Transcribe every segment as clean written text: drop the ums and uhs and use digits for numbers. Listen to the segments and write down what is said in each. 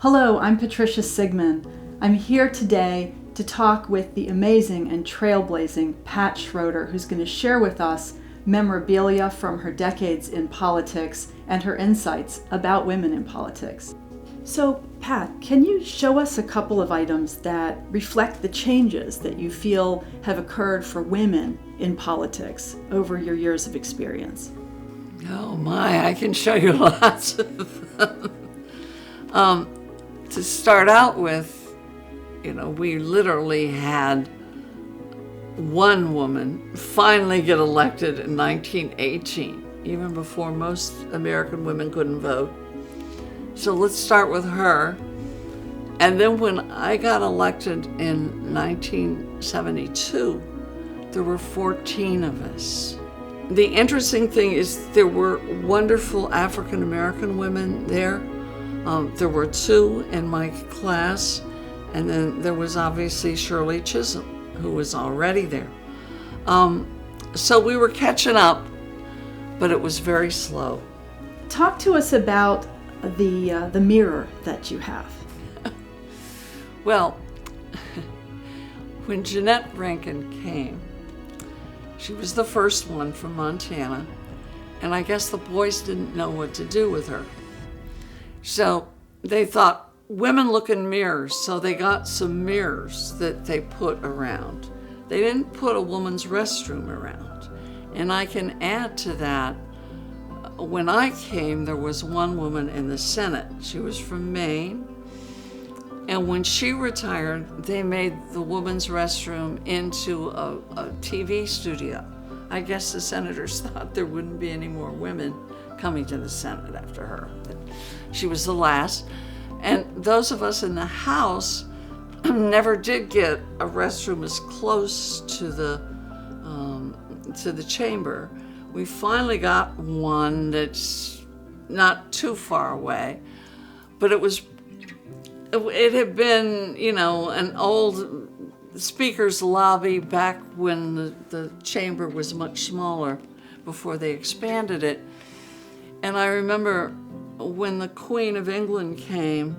Hello, I'm Patricia Sigmund. I'm here today to talk with the amazing and trailblazing Pat Schroeder, who's going to share with us memorabilia from her decades in politics and her insights about women in politics. So, Pat, can you show us a couple of items that reflect the changes that you feel have occurred for women in politics over your years of experience? Oh my, I can show you lots of them. To start out with, we literally had one woman finally get elected in 1918, even before most American women couldn't vote. So let's start with her. And then when I got elected in 1972, there were 14 of us. The interesting thing is there were wonderful African American women there. There were 2 in my class, and then there was obviously Shirley Chisholm, who was already there. So we were catching up, but it was very slow. Talk to us about the mirror that you have. Well, when Jeanette Rankin came, she was the first one from Montana, and I guess the boys didn't know what to do with her. So they thought women look in mirrors, so they got some mirrors that they put around. They didn't put a woman's restroom around. And I can add to that, when I came, there was one woman in the Senate. She was from Maine. And when she retired, they made the woman's restroom into a TV studio. I guess the senators thought there wouldn't be any more women coming to the Senate after her. She was the last. And those of us in the House never did get a restroom as close to the chamber. We finally got one that's not too far away, but it had been, an old speaker's lobby back when the chamber was much smaller before they expanded it. And I remember when the Queen of England came,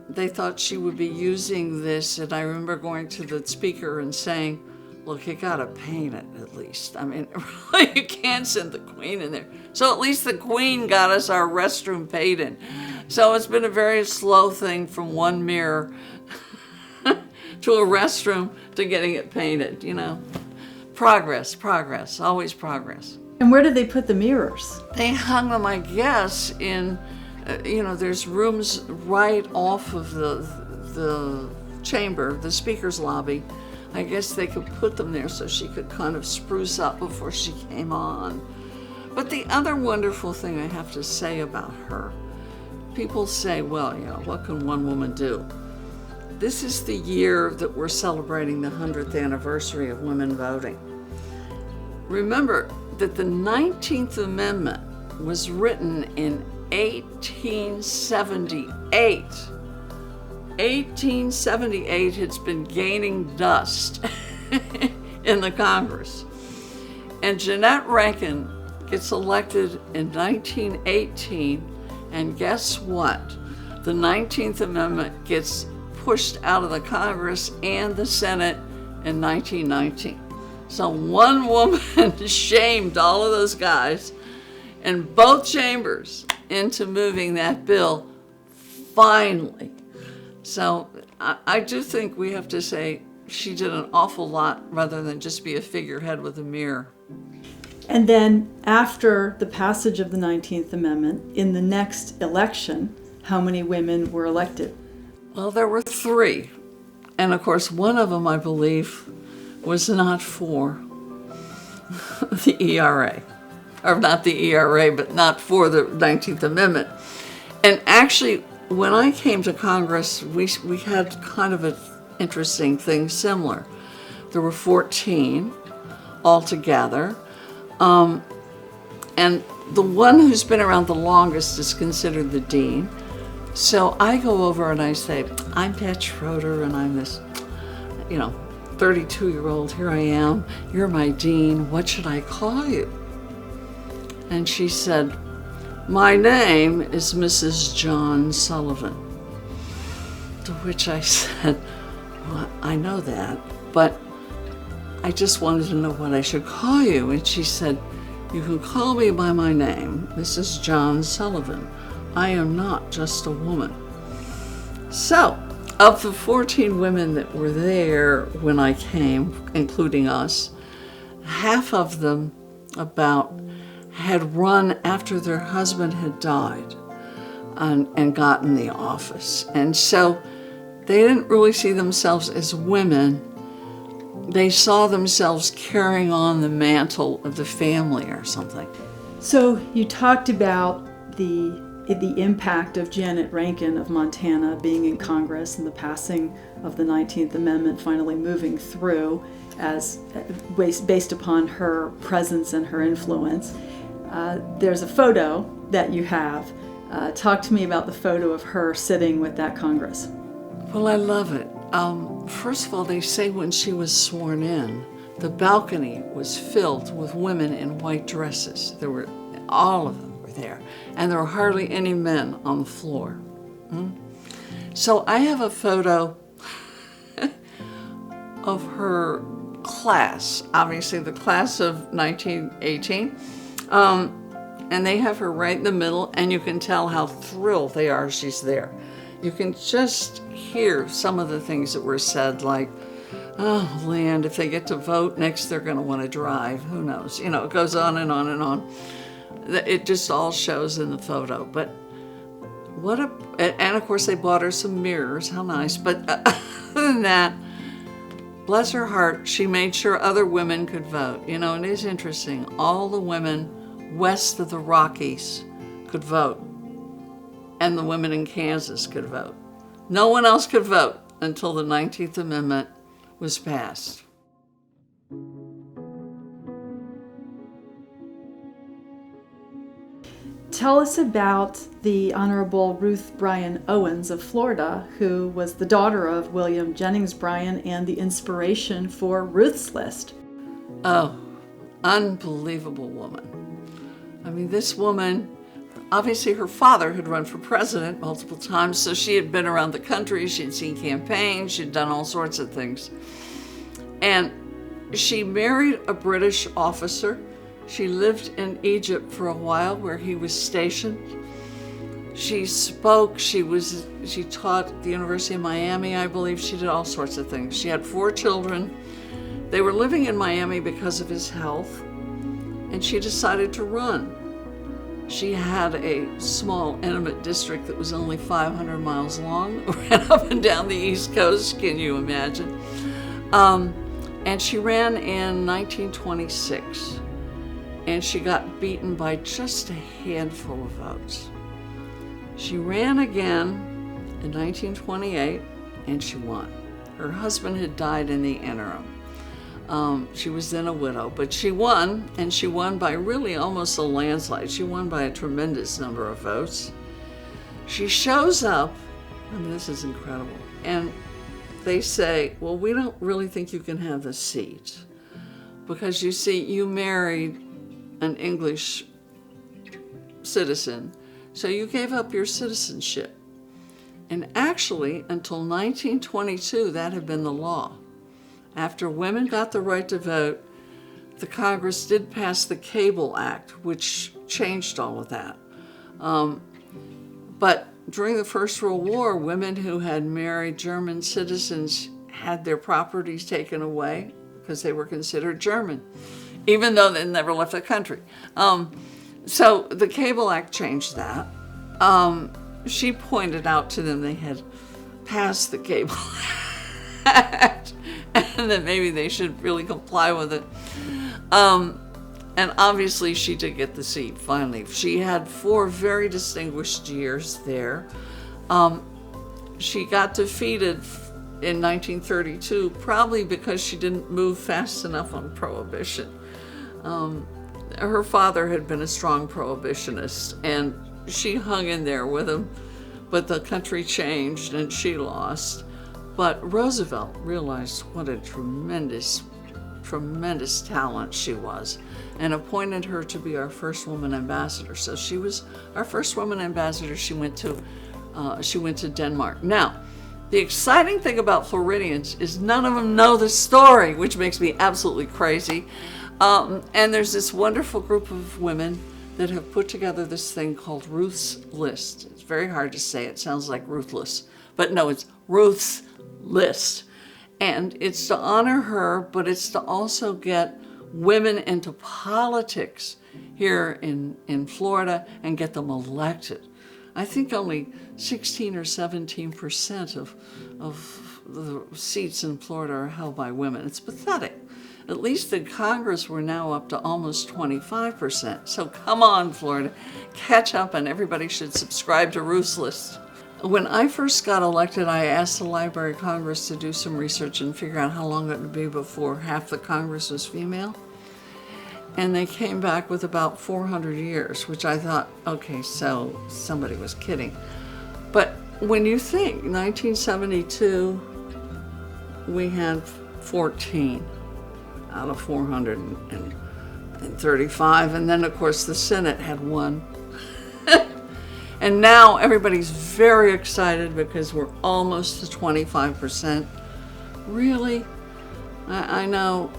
they thought she would be using this, and I remember going to the speaker and saying, look, you gotta paint it at least. I mean, really, you can't send the Queen in there. So at least the Queen got us our restroom painted. So it's been a very slow thing from one mirror to a restroom to getting it painted, Progress, always progress. And where did they put the mirrors? They hung them, I guess, in, there's rooms right off of the chamber, the speaker's lobby. I guess they could put them there so she could kind of spruce up before she came on. But the other wonderful thing I have to say about her, people say, well, what can one woman do? This is the year that we're celebrating the 100th anniversary of women voting. Remember that the 19th Amendment was written in 1878. 1878 has been gaining dust in the Congress. And Jeanette Rankin gets elected in 1918, and guess what? The 19th Amendment gets pushed out of the Congress and the Senate in 1919. So one woman shamed all of those guys in both chambers into moving that bill finally. So I do think we have to say she did an awful lot rather than just be a figurehead with a mirror. And then after the passage of the 19th Amendment, in the next election, how many women were elected? Well, there were 3. And of course, one of them, I believe, was not for the ERA. Or not the ERA, but not for the 19th Amendment. And actually, when I came to Congress, we had kind of an interesting thing similar. There were 14 altogether. And the one who's been around the longest is considered the dean. So I go over and I say, I'm Pat Schroeder, and I'm this, 32-year-old, here I am, you're my dean, what should I call you? And she said, my name is Mrs. John Sullivan. To which I said, well, I know that, but I just wanted to know what I should call you. And she said, you can call me by my name. This is John Sullivan. I am not just a woman. So, of the 14 women that were there when I came, including us, half of them about had run after their husband had died and gotten the office. And so they didn't really see themselves as women. They saw themselves carrying on the mantle of the family or something. So you talked about the impact of Janet Rankin of Montana being in Congress and the passing of the 19th Amendment finally moving through as based upon her presence and her influence. There's a photo that you have. Talk to me about the photo of her sitting with that Congress. Well, I love it. First of all, they say when she was sworn in, the balcony was filled with women in white dresses. All of them were there, and there were hardly any men on the floor. So I have a photo of her class, obviously the class of 1918, and they have her right in the middle, and you can tell how thrilled they are she's there. You can just hear some of the things that were said, like, oh, land, if they get to vote next, they're going to want to drive. Who knows? You know, it goes on and on and on. It just all shows in the photo. But and of course they bought her some mirrors. How nice. But other than that, bless her heart, she made sure other women could vote. You know, and it is interesting. All the women west of the Rockies could vote. And the women in Kansas could vote. No one else could vote until the 19th Amendment was passed. Tell us about the Honorable Ruth Bryan Owens of Florida, who was the daughter of William Jennings Bryan and the inspiration for Ruth's List. Oh, unbelievable woman. I mean, this woman, obviously her father had run for president multiple times, so she had been around the country, she'd seen campaigns, she'd done all sorts of things. And she married a British officer. She lived in Egypt for a while where he was stationed. She spoke, she taught at the University of Miami, I believe. She did all sorts of things. She had 4 children. They were living in Miami because of his health, and she decided to run. She had a small, intimate district that was only 500 miles long, ran up and down the East Coast, can you imagine? And she ran in 1926, and she got beaten by just a handful of votes. She ran again in 1928, and she won. Her husband had died in the interim. She was then a widow, but she won, and she won by really almost a landslide. She won by a tremendous number of votes. She shows up, I mean, this is incredible, and they say, well, we don't really think you can have the seat because, you see, you married an English citizen, so you gave up your citizenship. And actually, until 1922, that had been the law. After women got the right to vote, the Congress did pass the Cable Act, which changed all of that. But during the First World War, women who had married German citizens had their properties taken away because they were considered German, even though they never left the country. So the Cable Act changed that. She pointed out to them they had passed the Cable Act and that maybe they should really comply with it. And obviously she did get the seat finally. She had 4 very distinguished years there. She got defeated in 1932, probably because she didn't move fast enough on prohibition. Her father had been a strong prohibitionist, and she hung in there with him, but the country changed and she lost. But Roosevelt realized what a tremendous talent she was and appointed her to be our first woman ambassador. So she was our first woman ambassador. She went to Denmark. Now, The exciting thing about Floridians is none of them know the story, which makes me absolutely crazy. And there's this wonderful group of women that have put together this thing called Ruth's List. It's very hard to say. It sounds like ruthless. But no, it's Ruth's List. And it's to honor her, but it's to also get women into politics here in Florida and get them elected. I think only 16 or 17% of the seats in Florida are held by women. It's pathetic. At least in Congress, we're now up to almost 25%. So come on, Florida, catch up, and everybody should subscribe to Ruth's List. When I first got elected, I asked the Library of Congress to do some research and figure out how long it would be before half the Congress was female. And they came back with about 400 years, which I thought, okay, so somebody was kidding. But when you think, 1972, we had 14 out of 435, and then of course the Senate had 1. And now everybody's very excited because we're almost to 25%. Really? I know.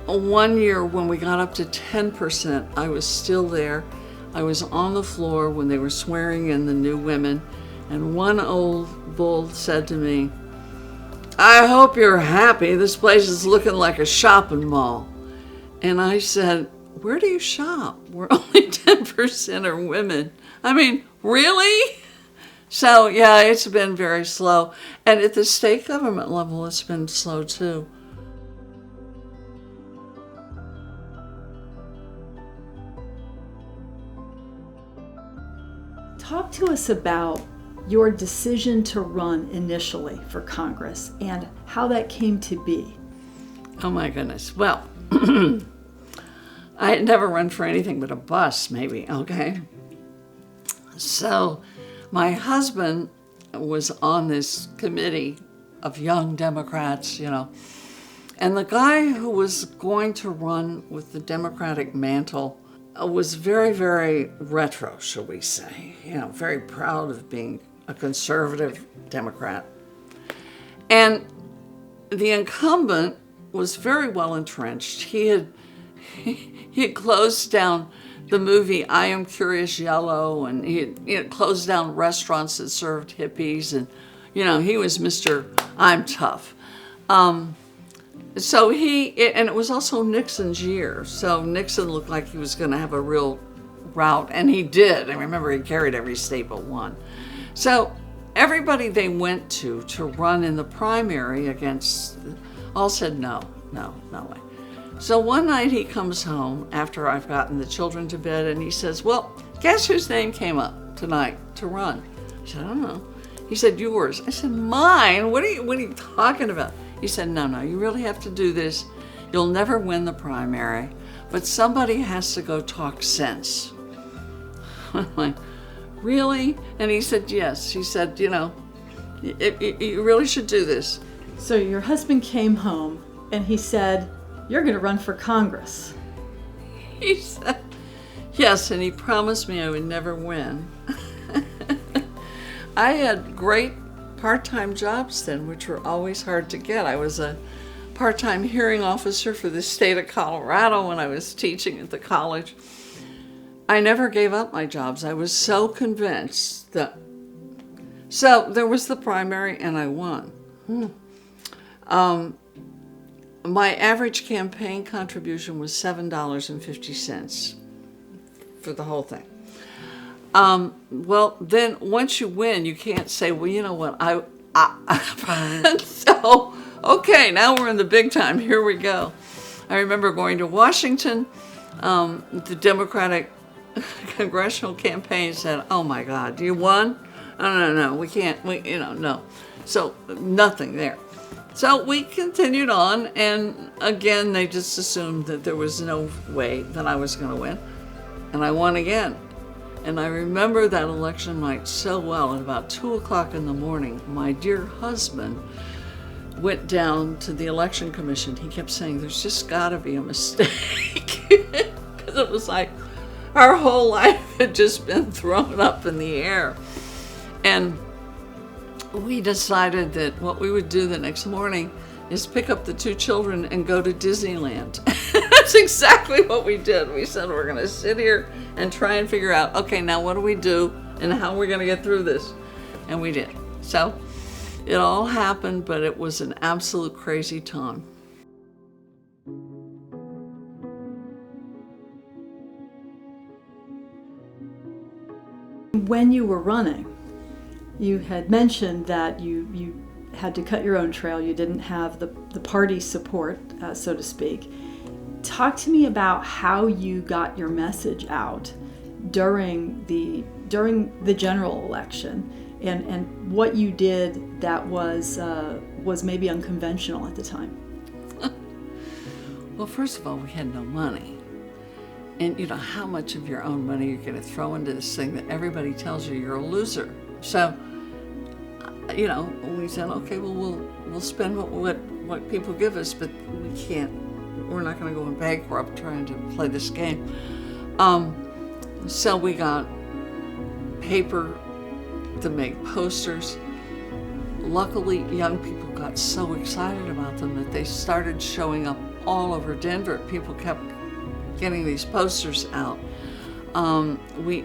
One year when we got up to 10%, I was still there. I was on the floor when they were swearing in the new women, and one old bull said to me, "I hope you're happy. This place is looking like a shopping mall." And I said, "Where do you shop? We're only 10% are women." I mean, really? So yeah, it's been very slow. And at the state government level, it's been slow too. Talk to us about your decision to run initially for Congress and how that came to be. Oh my goodness. Well, I had never run for anything but a bus, maybe, okay? So my husband was on this committee of young Democrats, and the guy who was going to run with the Democratic mantle was very, very retro, shall we say, very proud of being a conservative Democrat. And the incumbent was very well entrenched. He had closed down the movie I Am Curious Yellow, and he had closed down restaurants that served hippies, and he was Mr. I'm tough. So and it was also Nixon's year, so Nixon looked like he was going to have a real rout, and he did. I remember he carried every state but one. So everybody they went to run in the primary against all said no way. So one night he comes home after I've gotten the children to bed, and he says, "Well, guess whose name came up tonight to run?" I said, "I don't know." He said, "Yours." I said, "Mine? What are you talking about?" He said, no, you really have to do this. You'll never win the primary, but somebody has to go talk sense. I'm like, really? And he said, yes. He said, you really should do this. So your husband came home and he said, "You're going to run for Congress." He said, yes, and he promised me I would never win. I had great part-time jobs then, which were always hard to get. I was a part-time hearing officer for the state of Colorado when I was teaching at the college. I never gave up my jobs. I was so convinced that. So there was the primary, and I won. My average campaign contribution was $7.50 for the whole thing. Well, then once you win, you can't say, well, you know what, so, okay, now we're in the big time, here we go. I remember going to Washington, the Democratic Congressional campaign said, "Oh my God, you won?" No, we can't, no. So nothing there. So we continued on, and again, they just assumed that there was no way that I was going to win, and I won again. And I remember that election night so well. At about 2 o'clock in the morning, my dear husband went down to the election commission. He kept saying, "There's just got to be a mistake." Because it was like our whole life had just been thrown up in the air. And we decided that what we would do the next morning is pick up the two children and go to Disneyland. That's exactly what we did. We said, we're going to sit here and try and figure out, okay, now what do we do and how are we going to get through this? And we did. So it all happened, but it was an absolute crazy time. When you were running, you had mentioned that you had to cut your own trail. You didn't have the party support, so to speak. Talk to me about how you got your message out during the general election, and what you did that was maybe unconventional at the time. Well, first of all, we had no money. And you know, how much of your own money you're going to throw into this thing that everybody tells you you're a loser. So, you know, we said, okay, well, we'll spend what people give us, but we're not going to go bankrupt trying to play this game. So we got paper to make posters. Luckily, young people got so excited about them that they started showing up all over Denver. People kept getting these posters out. We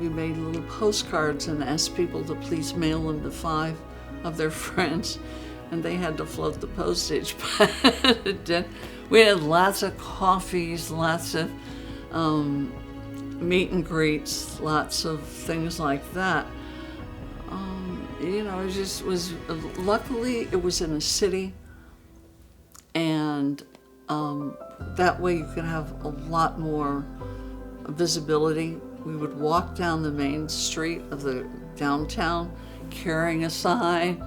made little postcards and asked people to please mail them to 5 of their friends, and they had to float the postage. We had lots of coffees, lots of meet and greets, lots of things like that. You know, luckily it was in a city, and that way you could have a lot more visibility. We would walk down the main street of the downtown carrying a sign.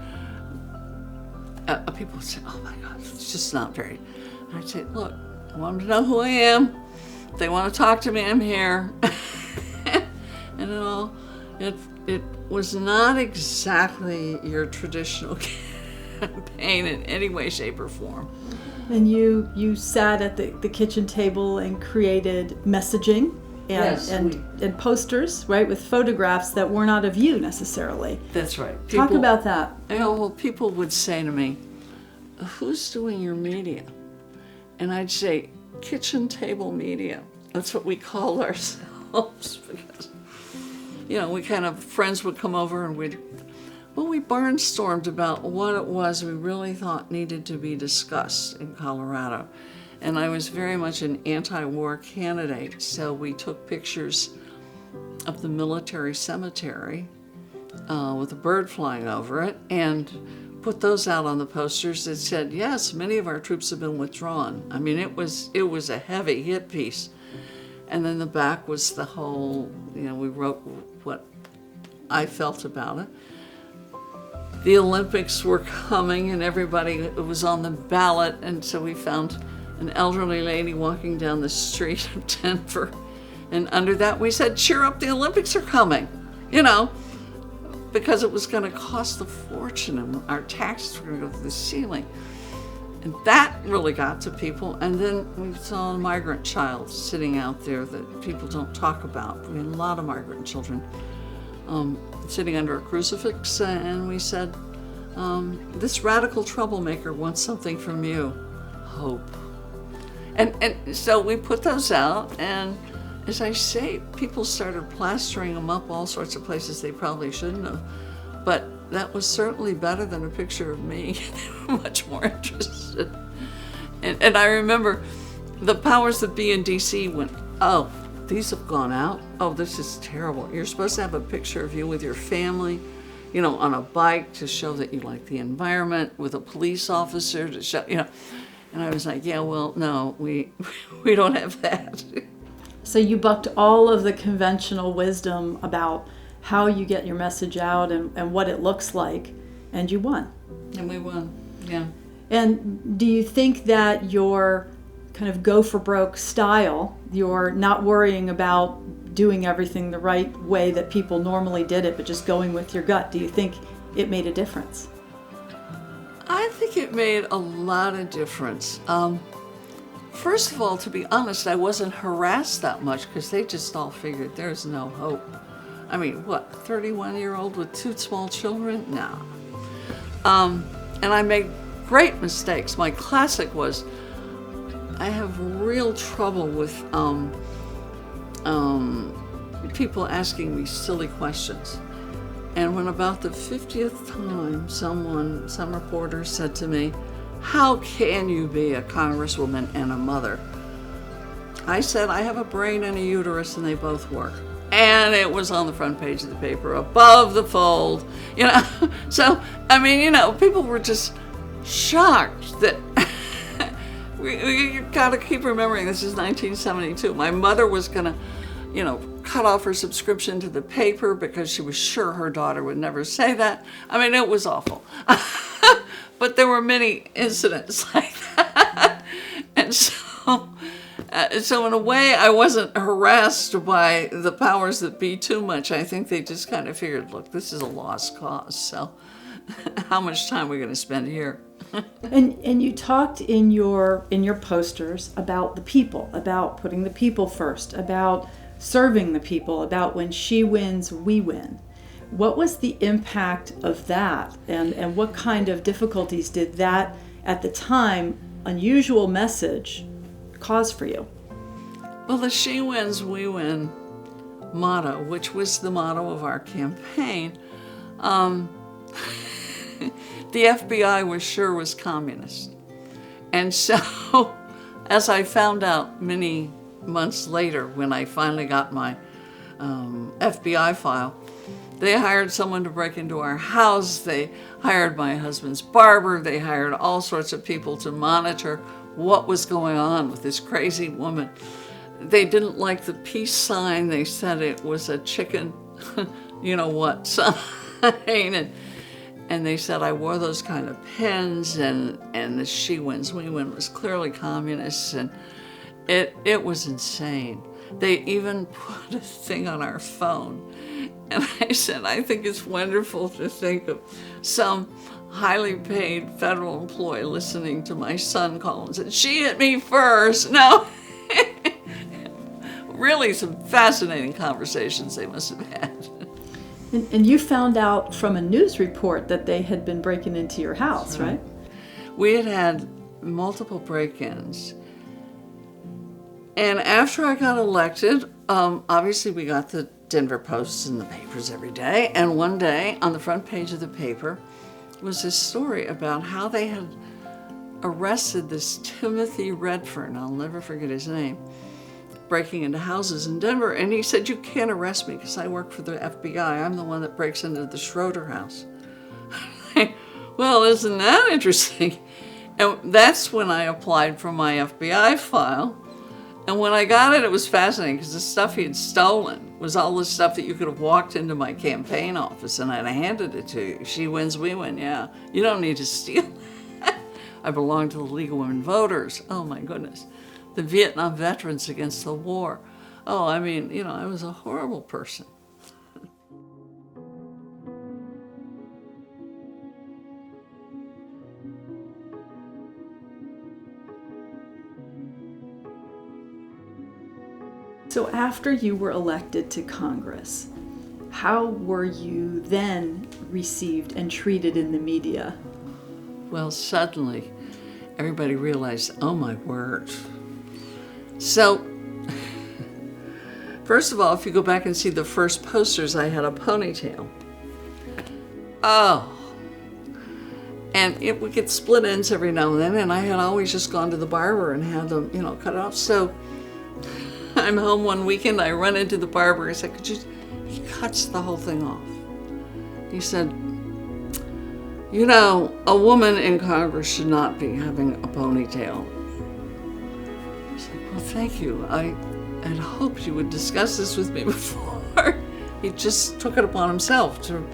People would say, oh my God, it's just not very. And I'd say, look, I want them to know who I am. If they want to talk to me, I'm here. And it was not exactly your traditional campaign in any way, shape, or form. And you sat at the kitchen table and created messaging and posters, right, with photographs that were not of you necessarily. That's right. Talk about that. You know, well, people would say to me, who's doing your media? And I'd say, kitchen table media. That's what we call ourselves, because, you know, friends would come over and we barnstormed about what it was we really thought needed to be discussed in Colorado. And I was very much an anti-war candidate, so we took pictures of the military cemetery with a bird flying over it and put those out on the posters that said, yes, many of our troops have been withdrawn. I mean, it was a heavy hit piece. And then the back was the whole, you know, we wrote what I felt about it. The Olympics were coming and it was on the ballot, and so we found an elderly lady walking down the street of Denver, and under that we said, cheer up, the Olympics are coming, you know, because it was going to cost a fortune and our taxes were going to go to the ceiling. And that really got to people. And then we saw a migrant child sitting out there that people don't talk about. We had a lot of migrant children sitting under a crucifix, and we said, this radical troublemaker wants something from you, hope. And so we put those out, and as I say, people started plastering them up all sorts of places they probably shouldn't have. But that was certainly better than a picture of me. They were much more interested. And I remember the powers that be in DC went, oh, these have gone out. Oh, this is terrible. You're supposed to have a picture of you with your family, you know, on a bike to show that you like the environment, with a police officer to show, you know. And I was like, yeah, well, no, we don't have that. So you bucked all of the conventional wisdom about how you get your message out and what it looks like, and you won. And we won, yeah. And do you think that your kind of go for broke style, your not worrying about doing everything the right way that people normally did it, but just going with your gut, do you think it made a difference? I think it made a lot of difference. First of all, to be honest, I wasn't harassed that much because they just all figured there's no hope. I mean, what, 31-year-old with 2 small children? No. And I made great mistakes. My classic was, I have real trouble with people asking me silly questions. And when about the 50th time some reporter said to me, "How can you be a congresswoman and a mother?" I said, "I have a brain and a uterus and they both work." And it was on the front page of the paper, above the fold, So, I mean, people were just shocked that you gotta keep remembering this is 1972. My mother was gonna, cut off her subscription to the paper because she was sure her daughter would never say that. I mean, it was awful. But there were many incidents like that. And so in a way, I wasn't harassed by the powers that be too much. I think they just kind of figured, look, this is a lost cause, so how much time are we going to spend here? And you talked in your posters about the people, about putting the people first, about serving the people, about when she wins, we win. What was the impact of that, and what kind of difficulties did that, at the time, unusual message cause for you? Well, the She Wins, We Win motto, which was the motto of our campaign, the FBI was communist. And so, as I found out many months later when I finally got my FBI file, they hired someone to break into our house, they hired my husband's barber, they hired all sorts of people to monitor what was going on with this crazy woman. They didn't like the peace sign, they said it was a chicken, you-know-what sign, and they said I wore those kind of pins, and the She Wins, We Win was clearly communist, and it was insane. They even put a thing on our phone, and I said, I think it's wonderful to think of some highly paid federal employee listening to my son call and said, "She hit me first." No. Really some fascinating conversations they must have had. And you found out from a news report that they had been breaking into your house, right? We had multiple break-ins. And after I got elected, obviously we got the Denver Post in the papers every day. And one day on the front page of the paper was this story about how they had arrested this Timothy Redfern, I'll never forget his name, breaking into houses in Denver. And he said, "You can't arrest me because I work for the FBI. I'm the one that breaks into the Schroeder house." Well, isn't that interesting? And that's when I applied for my FBI file. And when I got it, it was fascinating because the stuff he had stolen was all the stuff that you could have walked into my campaign office and I'd handed it to you. She wins, we win, yeah. You don't need to steal. I belong to the League of Women Voters. Oh my goodness. The Vietnam veterans against the war. Oh, I mean, I was a horrible person. So after you were elected to Congress, how were you then received and treated in the media? Well, suddenly, everybody realized, oh my word. So, first of all, if you go back and see the first posters, I had a ponytail. Oh. And it would get split ends every now and then, and I had always just gone to the barber and had them, cut it off. So, I'm home one weekend, I run into the barber, I said, he cuts the whole thing off. He said, a woman in Congress should not be having a ponytail. I was like, well, thank you. I had hoped you would discuss this with me before. He just took it upon himself to,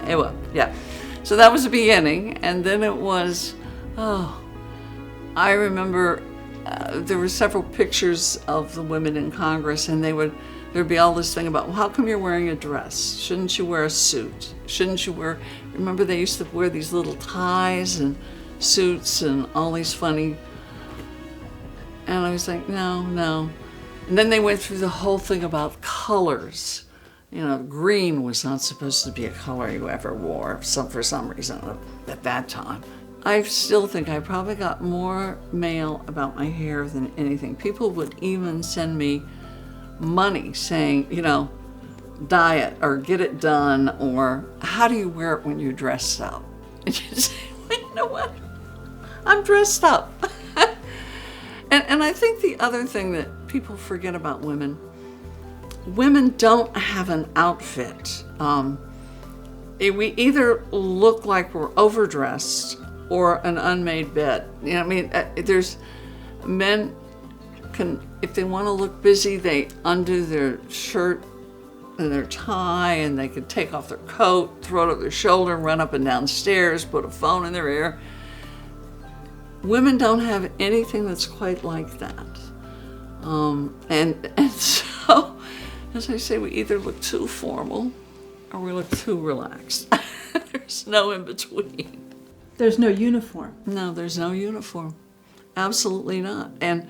anyway, yeah. So that was the beginning, and then it was, I remember there were several pictures of the women in Congress, and there'd be all this thing about, well, how come you're wearing a dress? Shouldn't you wear a suit? Remember they used to wear these little ties and suits and all these funny, and I was like, no. And then they went through the whole thing about colors, green was not supposed to be a color you ever wore for some reason at that time. I still think I probably got more mail about my hair than anything. People would even send me money saying, dye it or get it done, or how do you wear it when you dress up? And you say, well, you know what? I'm dressed up. and I think the other thing that people forget about women don't have an outfit. We either look like we're overdressed or an unmade bed. There's men can, if they want to look busy, they undo their shirt and their tie, and they can take off their coat, throw it over their shoulder, run up and down stairs, put a phone in their ear. Women don't have anything that's quite like that. And so, as I say, we either look too formal or we look too relaxed. There's no in between. There's no uniform. No, there's no uniform. Absolutely not. And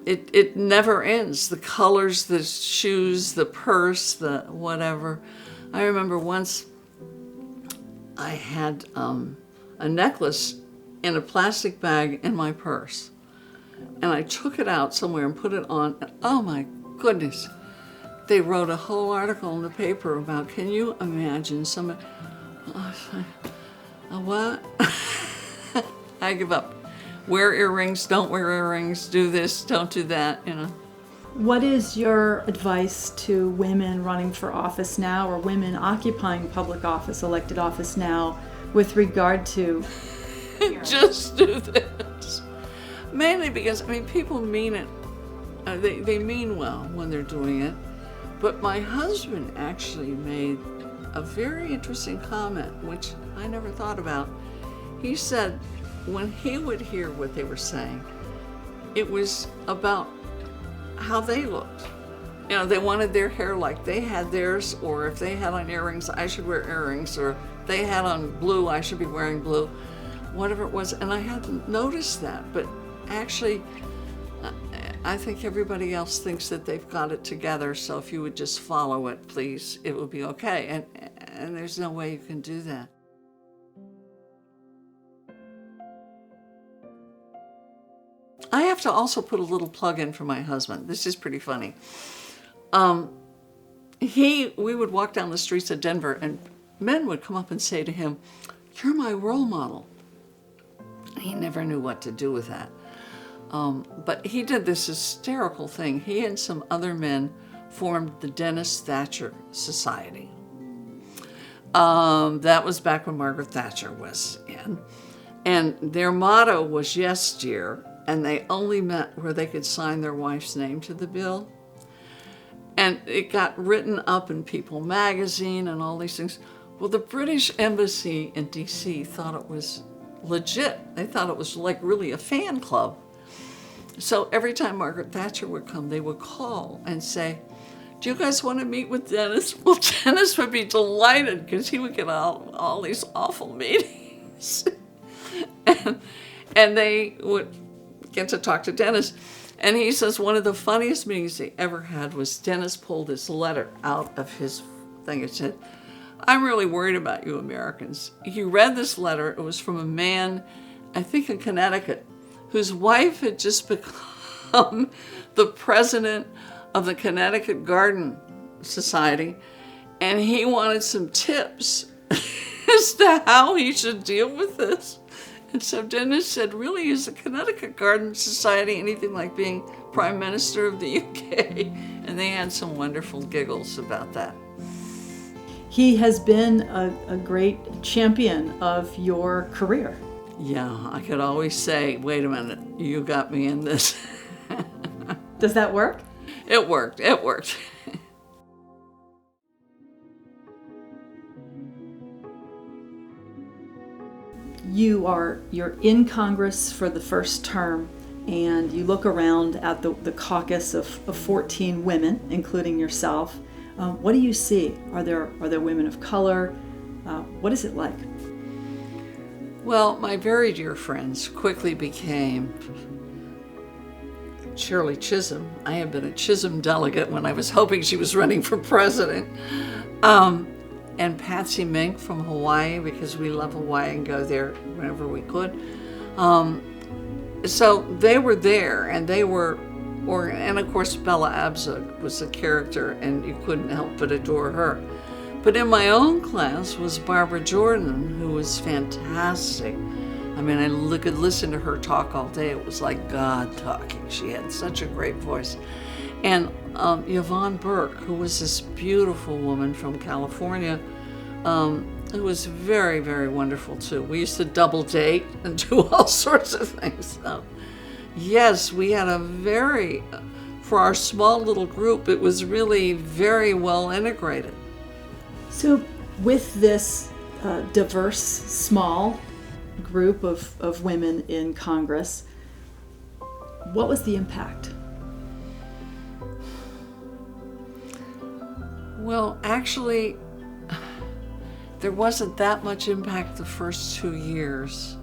it never ends. The colors, the shoes, the purse, the whatever. I remember once I had a necklace in a plastic bag in my purse. And I took it out somewhere and put it on. And oh my goodness. They wrote a whole article in the paper about, can you imagine somebody, what? I give up. Wear earrings, don't wear earrings, do this, don't do that, What is your advice to women running for office now, or women occupying public office, elected office now, with regard to just do this? Mainly because, people mean it. They mean well when they're doing it. But my husband actually made a very interesting comment, which I never thought about. He said when he would hear what they were saying, it was about how they looked. They wanted their hair like they had theirs, or if they had on earrings, I should wear earrings, or if they had on blue, I should be wearing blue, whatever it was. And I hadn't noticed that, but actually, I think everybody else thinks that they've got it together, so if you would just follow it, please, it would be okay. And there's no way you can do that. I have to also put a little plug in for my husband. This is pretty funny. We would walk down the streets of Denver, and men would come up and say to him, "You're my role model." He never knew what to do with that. But he did this hysterical thing. He and some other men formed the Denis Thatcher Society. That was back when Margaret Thatcher was in. And their motto was, "Yes, dear," and they only met where they could sign their wife's name to the bill. And it got written up in People magazine and all these things. Well, the British Embassy in D.C. thought it was legit. They thought it was like really a fan club. So every time Margaret Thatcher would come, they would call and say, "Do you guys want to meet with Denis?" Well, Denis would be delighted because he would get all these awful meetings. and they would get to talk to Denis. And he says one of the funniest meetings they ever had was Denis pulled this letter out of his thing. It said, "I'm really worried about you Americans." He read this letter. It was from a man, I think in Connecticut, whose wife had just become the president of the Connecticut Garden Society, and he wanted some tips as to how he should deal with this. And so Denis said, "Really, is the Connecticut Garden Society anything like being Prime Minister of the UK?" And they had some wonderful giggles about that. He has been a great champion of your career. Yeah, I could always say, "Wait a minute, you got me in this." Does that work? It worked. You're in Congress for the first term, and you look around at the caucus of 14 women, including yourself. What do you see? Are there women of color? What is it like? Well, my very dear friends quickly became Shirley Chisholm. I had been a Chisholm delegate when I was hoping she was running for president. And Patsy Mink from Hawaii, because we love Hawaii and go there whenever we could. So they were there, and and of course Bella Abzug was a character, and you couldn't help but adore her. But in my own class was Barbara Jordan, who was fantastic. I mean, I could listen to her talk all day. It was like God talking. She had such a great voice. And Yvonne Burke, who was this beautiful woman from California, who was very, very wonderful too. We used to double date and do all sorts of things. So, yes, we had for our small little group, it was really very well integrated. So with this diverse, small group of women in Congress, what was the impact? Well, actually, there wasn't that much impact the first 2 years,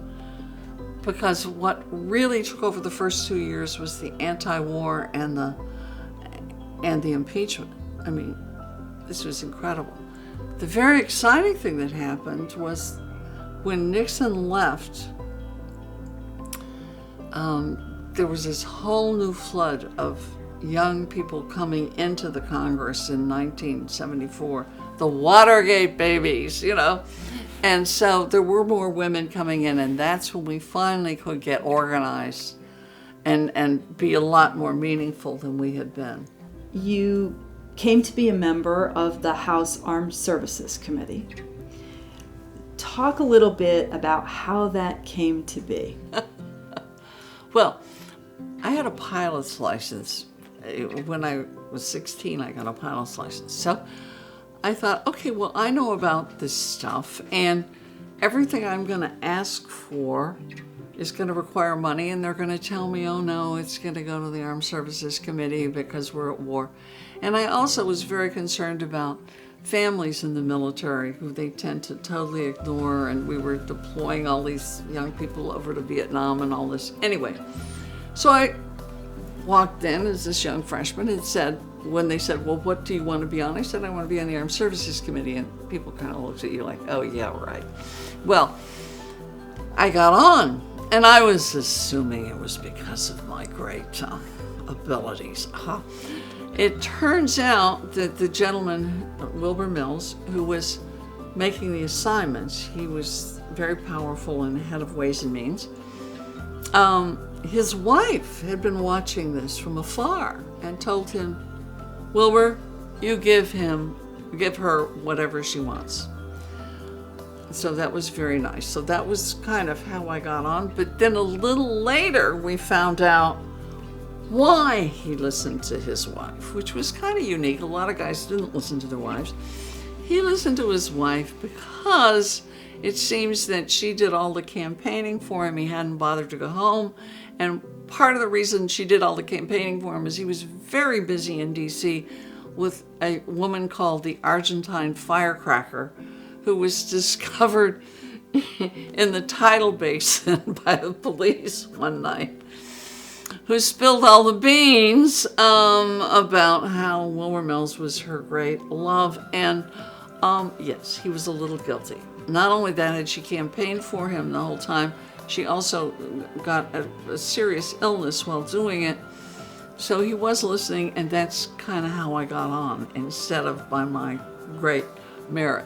because what really took over the first 2 years was the anti-war and the impeachment. I mean, this was incredible. The very exciting thing that happened was when Nixon left, there was this whole new flood of young people coming into the Congress in 1974, the Watergate babies, And so there were more women coming in, and that's when we finally could get organized and be a lot more meaningful than we had been. You came to be a member of the House Armed Services Committee. Talk a little bit about how that came to be. Well, I had a pilot's license. When I was 16, I got a pilot's license. So I thought, okay, well, I know about this stuff, and everything I'm going to ask for is going to require money, and they're going to tell me, oh no, it's going to go to the Armed Services Committee because we're at war. And I also was very concerned about families in the military who they tend to totally ignore, and we were deploying all these young people over to Vietnam and all this. Anyway, so I walked in as this young freshman and said, when they said, well, what do you want to be on? I said, I want to be on the Armed Services Committee. And people kind of looked at you like, oh, yeah, right. Well, I got on, and I was assuming it was because of my great abilities. It turns out that the gentleman, Wilbur Mills, who was making the assignments, he was very powerful and head of Ways and Means. His wife had been watching this from afar and told him, Wilbur, you give her whatever she wants. So that was very nice. So that was kind of how I got on. But then a little later, we found out why he listened to his wife, which was kind of unique. A lot of guys didn't listen to their wives. He listened to his wife because it seems that she did all the campaigning for him. He hadn't bothered to go home. And part of the reason she did all the campaigning for him is he was very busy in D.C. with a woman called the Argentine Firecracker, who was discovered in the tidal basin by the police one night, who spilled all the beans about how Wilbur Mills was her great love. And yes, he was a little guilty. Not only that, had she campaigned for him the whole time, she also got a serious illness while doing it. So he was listening, and that's kind of how I got on, instead of by my great merit.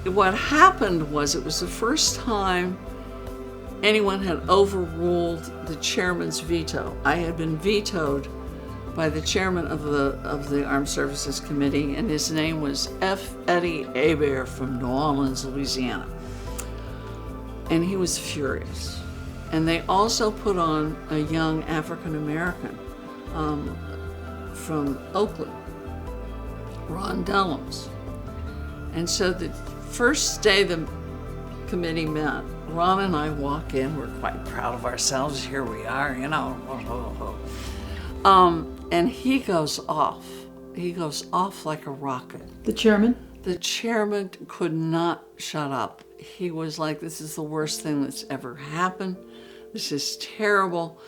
What happened was, it was the first time anyone had overruled the chairman's veto. I had been vetoed by the chairman of the Armed Services Committee, and his name was F. Eddie Hebert from New Orleans, Louisiana. And he was furious. And they also put on a young African American from Oakland, Ron Dellums. And so the first day the committee met, Ron and I walk in, we're quite proud of ourselves, here we are, and he goes off. He goes off like a rocket. The chairman? The chairman could not shut up. He was like, this is the worst thing that's ever happened. This is terrible.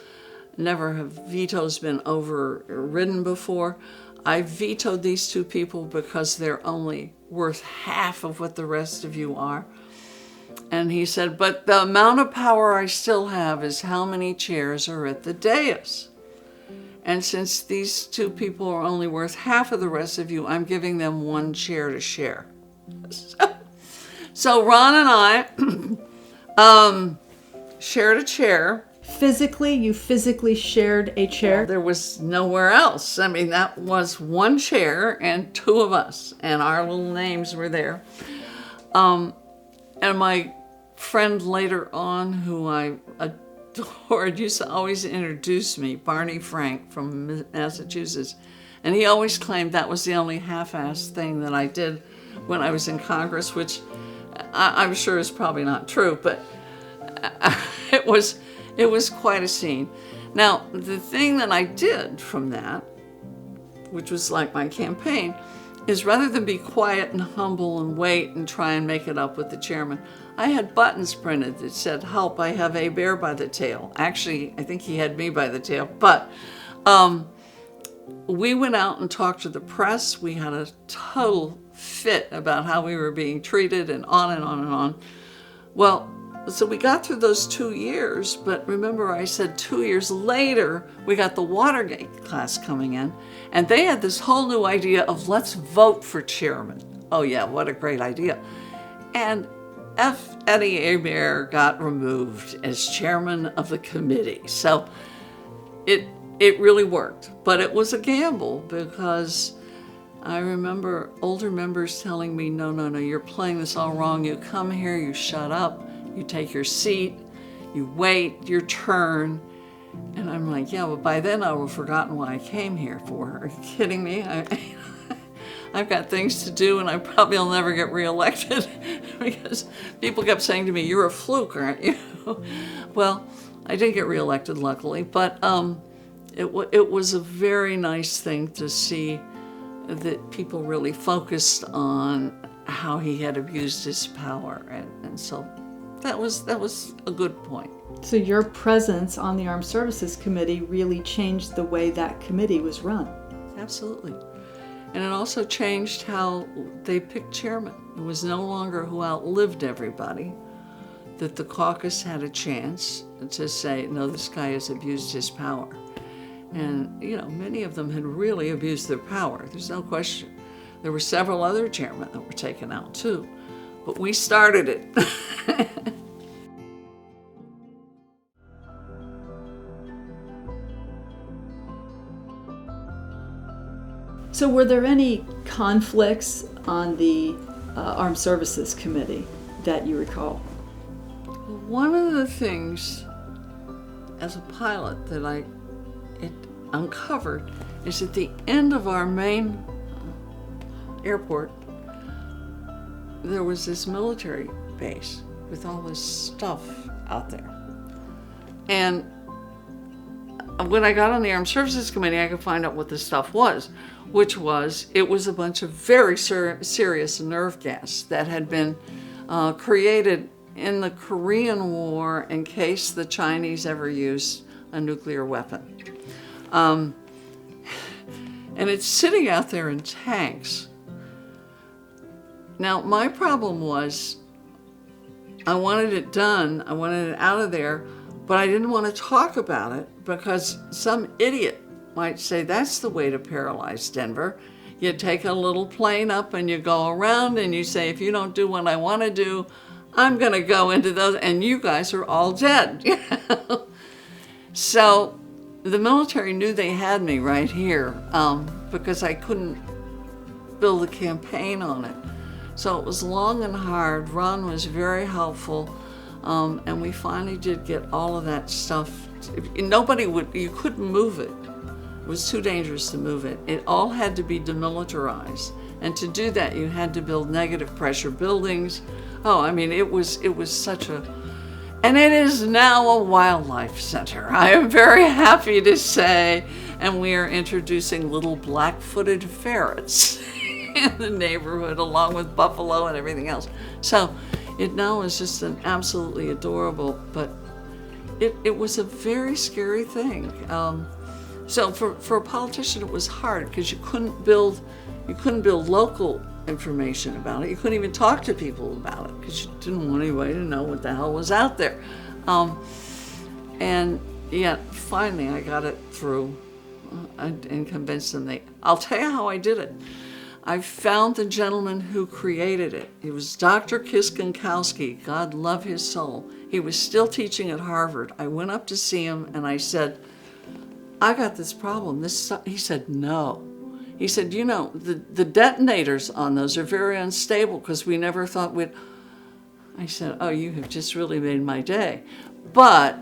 Never have vetoes been overridden before. I vetoed these two people because they're only worth half of what the rest of you are. And he said, but the amount of power I still have is how many chairs are at the dais. And since these two people are only worth half of the rest of you, I'm giving them one chair to share. So Ron and I shared a chair. You physically shared a chair? There was nowhere else. I mean, that was one chair and two of us, and our little names were there. And my friend later on, who I adored, used to always introduce me, Barney Frank from Massachusetts. And he always claimed that was the only half-assed thing that I did when I was in Congress, which I'm sure is probably not true, but it was quite a scene. Now, the thing that I did from that, which was like my campaign, is rather than be quiet and humble and wait and try and make it up with the chairman, I had buttons printed that said, help, I have a bear by the tail. Actually, I think he had me by the tail, but we went out and talked to the press. We had a total fit about how we were being treated and on and on and on. Well, so we got through those 2 years, but remember I said 2 years later, we got the Watergate class coming in, and they had this whole new idea of let's vote for chairman. Oh yeah, what a great idea. And F. Eddie Hebert got removed as chairman of the committee. So it really worked, but it was a gamble because I remember older members telling me, no, you're playing this all wrong. You come here, you shut up, you take your seat, you wait your turn. And I'm like, yeah, but by then I would have forgotten what I came here for. Are you kidding me? I've got things to do and I probably will never get reelected because people kept saying to me, you're a fluke, aren't you? Well, I didn't get reelected, luckily, but it was a very nice thing to see that people really focused on how he had abused his power. And so that was a good point. So your presence on the Armed Services Committee really changed the way that committee was run. Absolutely. And it also changed how they picked chairman. It was no longer who outlived everybody, that the caucus had a chance to say, no, this guy has abused his power. And, many of them had really abused their power. There's no question. There were several other chairmen that were taken out too, but we started it. So were there any conflicts on the Armed Services Committee that you recall? One of the things as a pilot that it uncovered is at the end of our main airport, there was this military base with all this stuff out there. And when I got on the Armed Services Committee, I could find out what this stuff was, which was, it was a bunch of very serious nerve gas that had been created in the Korean War in case the Chinese ever used a nuclear weapon. And it's sitting out there in tanks. Now, my problem was, I wanted it done, I wanted it out of there, but I didn't want to talk about it because some idiot might say, that's the way to paralyze Denver. You take a little plane up and you go around and you say, if you don't do what I want to do, I'm going to go into those, and you guys are all dead. So the military knew they had me right here because I couldn't build a campaign on it. So it was long and hard. Ron was very helpful, and we finally did get all of that stuff. You couldn't move it. It was too dangerous to move it. It all had to be demilitarized. And to do that, you had to build negative pressure buildings. Oh, I mean, it was such a, and it is now a wildlife center. I am very happy to say, and we are introducing little black-footed ferrets in the neighborhood along with buffalo and everything else. So it now is just an absolutely adorable, but it was a very scary thing. So for a politician, it was hard because you couldn't build local information about it. You couldn't even talk to people about it because you didn't want anybody to know what the hell was out there. And yet, finally, I got it through and convinced them. I'll tell you how I did it. I found the gentleman who created it. He was Dr. Kiskinkowski, God love his soul. He was still teaching at Harvard. I went up to see him and I said, I got this problem. He said, no. He said, you know, the detonators on those are very unstable because we never thought we'd... I said, oh, you have just really made my day. But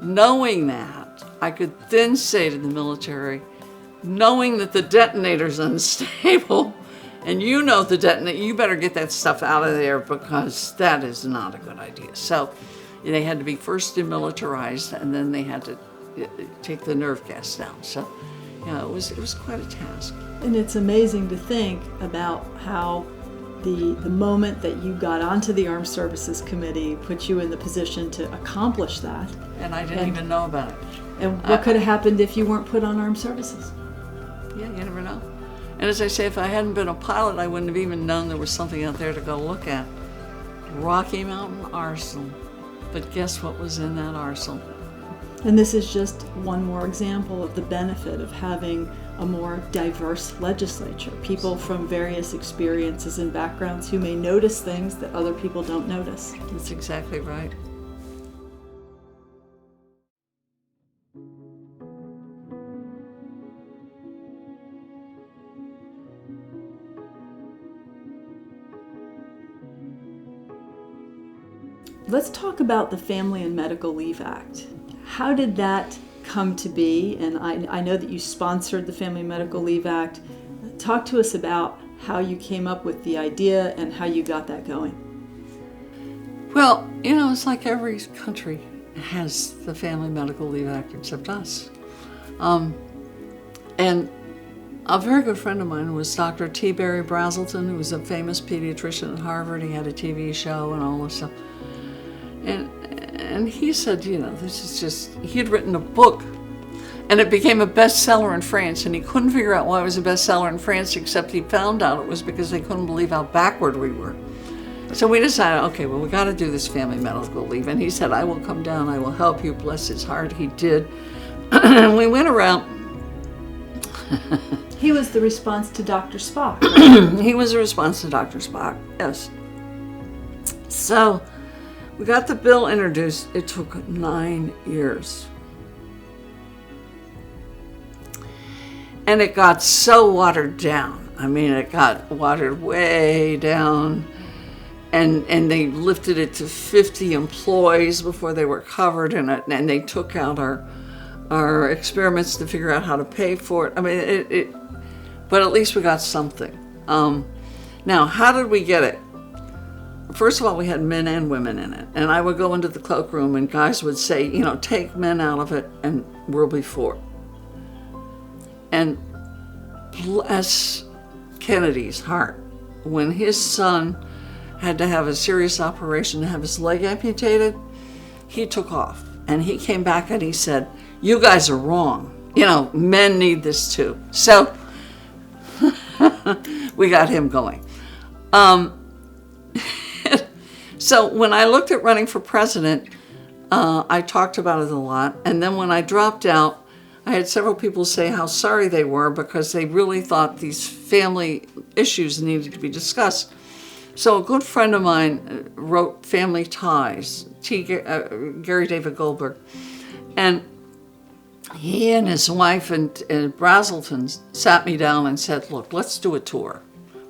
knowing that, I could then say to the military, knowing that the detonator's unstable, and you know the detonator, you better get that stuff out of there because that is not a good idea. So they had to be first demilitarized, and then they had to take the nerve gas down. So, yeah, it was quite a task. And it's amazing to think about how the moment that you got onto the Armed Services Committee put you in the position to accomplish that. And I didn't even know about it. And what could have happened if you weren't put on Armed Services? Yeah, you never know. And as I say, if I hadn't been a pilot, I wouldn't have even known there was something out there to go look at. Rocky Mountain Arsenal. But guess what was in that arsenal? And this is just one more example of the benefit of having a more diverse legislature. People from various experiences and backgrounds who may notice things that other people don't notice. That's exactly right. Let's talk about the Family and Medical Leave Act. How did that come to be? And I know that you sponsored the Family and Medical Leave Act. Talk to us about how you came up with the idea and how you got that going. Well, you know, it's like every country has the Family Medical Leave Act except us. And a very good friend of mine was Dr. T. Barry Brazelton, who was a famous pediatrician at Harvard. He had a TV show and all this stuff. And he said, you know, this is just, he had written a book and it became a bestseller in France, and he couldn't figure out why it was a bestseller in France, except he found out it was because they couldn't believe how backward we were. So we decided, okay, well, we got to do this family medical leave. And he said, I will come down, I will help you. Bless his heart, he did. And we went around. He was the response to Dr. Spock, right? He was a response to Dr. Spock, yes. So we got the bill introduced. It took 9 years. And it got so watered down. I mean, it got watered way down. And they lifted it to 50 employees before they were covered in it. And they took out our experiments to figure out how to pay for it. I mean, but at least we got something. Now, how did we get it? First of all, we had men and women in it. And I would go into the cloakroom and guys would say, you know, take men out of it and we'll be for it. And bless Kennedy's heart, when his son had to have a serious operation to have his leg amputated, he took off. And he came back and he said, you guys are wrong. You know, men need this too. So we got him going. So when I looked at running for president, I talked about it a lot. And then when I dropped out, I had several people say how sorry they were because they really thought these family issues needed to be discussed. So a good friend of mine wrote Family Ties, Gary David Goldberg. And he and his wife and Brazelton sat me down and said, look, let's do a tour.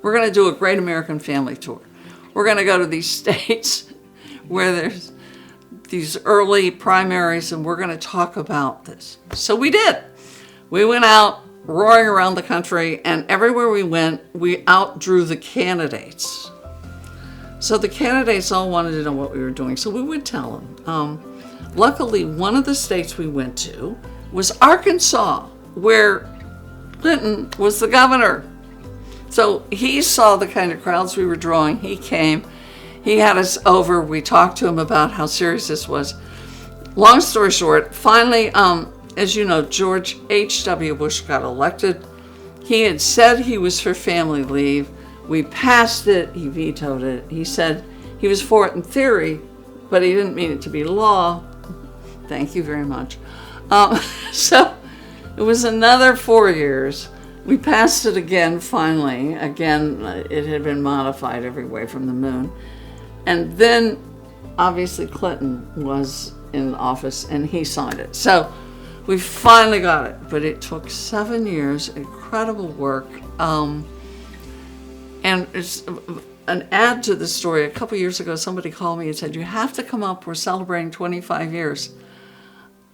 We're going to do a Great American Family Tour. We're going to go to these states where there's these early primaries, and we're going to talk about this. So we did. We went out roaring around the country, and everywhere we went, we outdrew the candidates. So the candidates all wanted to know what we were doing, so we would tell them. Luckily, one of the states we went to was Arkansas, where Clinton was the governor. So he saw the kind of crowds we were drawing. He came. He had us over. We talked to him about how serious this was. long story short, finally, as you know, George H.W. Bush got elected. He had said he was for family leave. We passed it. He vetoed it. He said he was for it in theory, but he didn't mean it to be law. Thank you very much. So it was another 4 years. We passed it again, finally. Again, it had been modified every way from the moon. And then, obviously, Clinton was in office, and he signed it. So we finally got it, but it took 7 years, incredible work. And it's an add to the story. A couple years ago, somebody called me and said, you have to come up. We're celebrating 25 years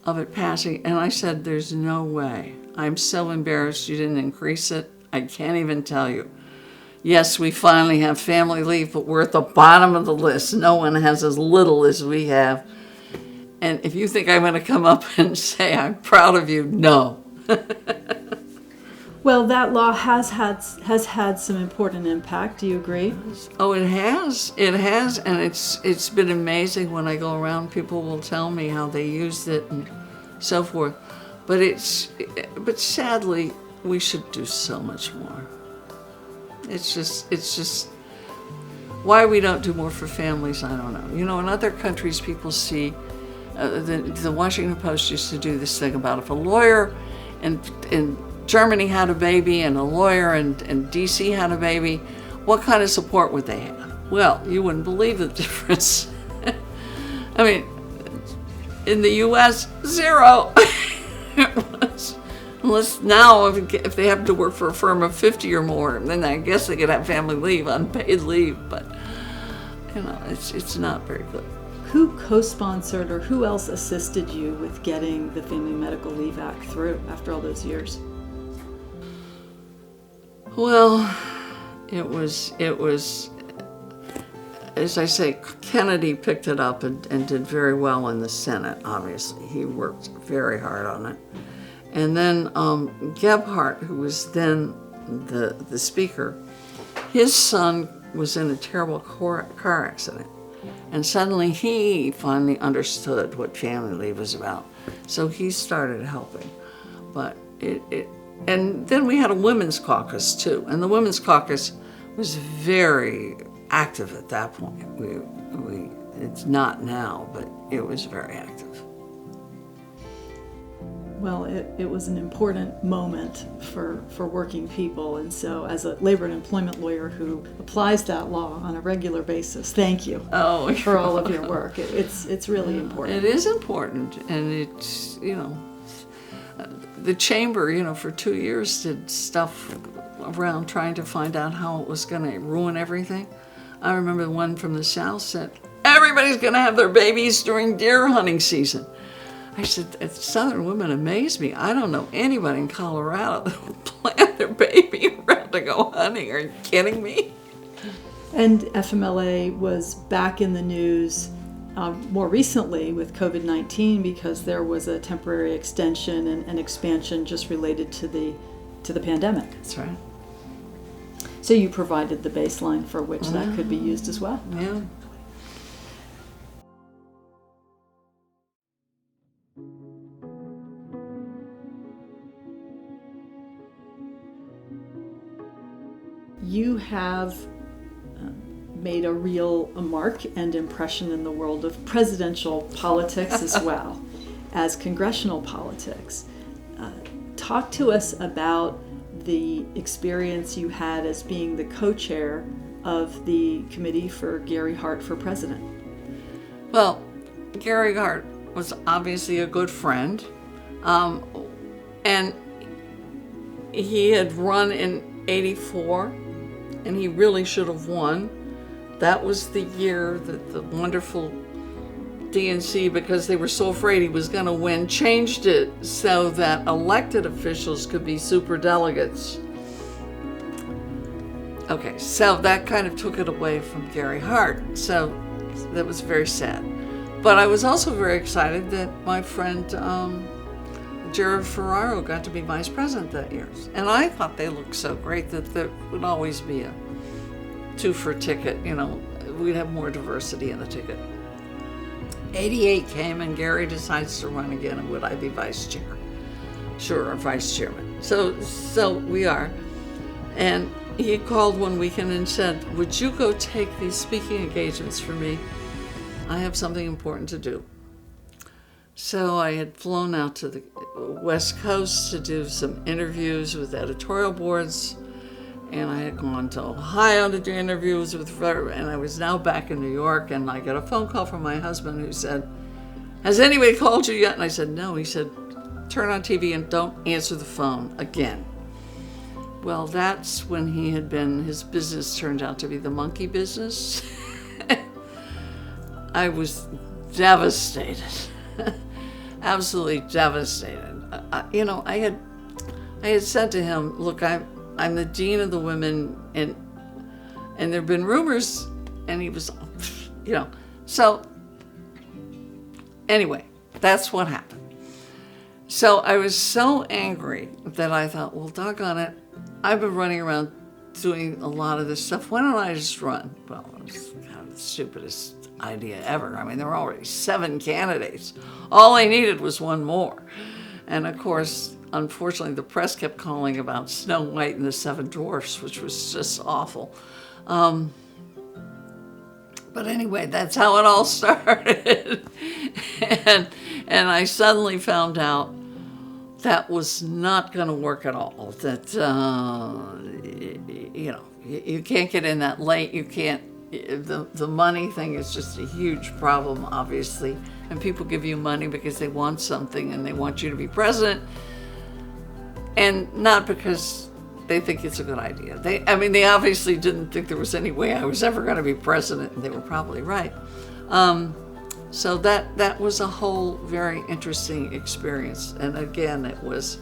of it passing. And I said, there's no way. I'm so embarrassed you didn't increase it. I can't even tell you. Yes, we finally have family leave, but we're at the bottom of the list. No one has as little as we have. And if you think I'm going to come up and say I'm proud of you, no. Well, that law has had some important impact. Do you agree? Oh, it has. It has, and it's been amazing when I go around. People will tell me how they used it and so forth. But sadly, we should do so much more. It's just why we don't do more for families, I don't know. You know, in other countries, people see, the Washington Post used to do this thing about if a lawyer in Germany had a baby and a lawyer in D.C. had a baby, what kind of support would they have? Well, you wouldn't believe the difference. I mean, in the U.S., zero. It was. Unless now, if they happen to work for a firm of 50 or more, then I guess they could have family leave, unpaid leave. But, you know, it's not very good. Who co-sponsored or who else assisted you with getting the Family Medical Leave Act through after all those years? Well, it was, as I say, Kennedy picked it up and did very well in the Senate, obviously. He worked very hard on it. And then Gebhardt, who was then the speaker, his son was in a terrible car accident. And suddenly he finally understood what family leave was about. So he started helping. But and then we had a women's caucus too. And the women's caucus was very active at that point. It's not now, but it was very active. Well, it was an important moment for working people, and so as a labor and employment lawyer who applies that law on a regular basis, thank you for all of your work. It's really important. It is important, and it's, you know, the chamber, you know, for 2 years did stuff around trying to find out how it was going to ruin everything. I remember the one from the South said, everybody's going to have their babies during deer hunting season. I said, Southern women amaze me. I don't know anybody in Colorado that would plan their baby around to go hunting. Are you kidding me? And FMLA was back in the news more recently with COVID-19 because there was a temporary extension and expansion just related to the pandemic. That's right. So you provided the baseline for which that could be used as well. Yeah. You have made a real mark and impression in the world of presidential politics as well as congressional politics. Talk to us about the experience you had as being the co-chair of the committee for Gary Hart for president. Well, Gary Hart was obviously a good friend, and he had run in '84. And he really should have won. That was the year that the wonderful DNC, because they were so afraid he was going to win, changed it so that elected officials could be superdelegates. Okay, so that kind of took it away from Gary Hart. So that was very sad. But I was also very excited that my friend Jared Ferraro got to be vice president that year. And I thought they looked so great that there would always be a 2 for ticket, you know, we'd have more diversity in the ticket. '88 came and Gary decides to run again, and would I be vice chair? Sure, or vice chairman. So we are. And he called one weekend and said, would you go take these speaking engagements for me? I have something important to do. So I had flown out to the West Coast to do some interviews with editorial boards, and I had gone to Ohio to do interviews with, and I was now back in New York, and I got a phone call from my husband who said, has anybody called you yet? And I said, no. He said, turn on TV and don't answer the phone again. Well, that's when his business turned out to be the monkey business. I was devastated, absolutely devastated. I had said to him, look, I'm the dean of the women, and there have been rumors, and he was, so anyway, that's what happened. So I was so angry that I thought, well, doggone it, I've been running around doing a lot of this stuff. Why don't I just run? Well, it was kind of the stupidest idea ever. I mean, there were already 7 candidates. All I needed was one more. And of course, unfortunately, the press kept calling about Snow White and the 7 Dwarfs, which was just awful. But anyway, that's how it all started. and I suddenly found out that was not going to work at all. That, you can't get in that late. You can't, the money thing is just a huge problem, obviously. And people give you money because they want something and they want you to be president. And not because they think it's a good idea. They obviously didn't think there was any way I was ever going to be president, and they were probably right. So that was a whole very interesting experience. And again, it was,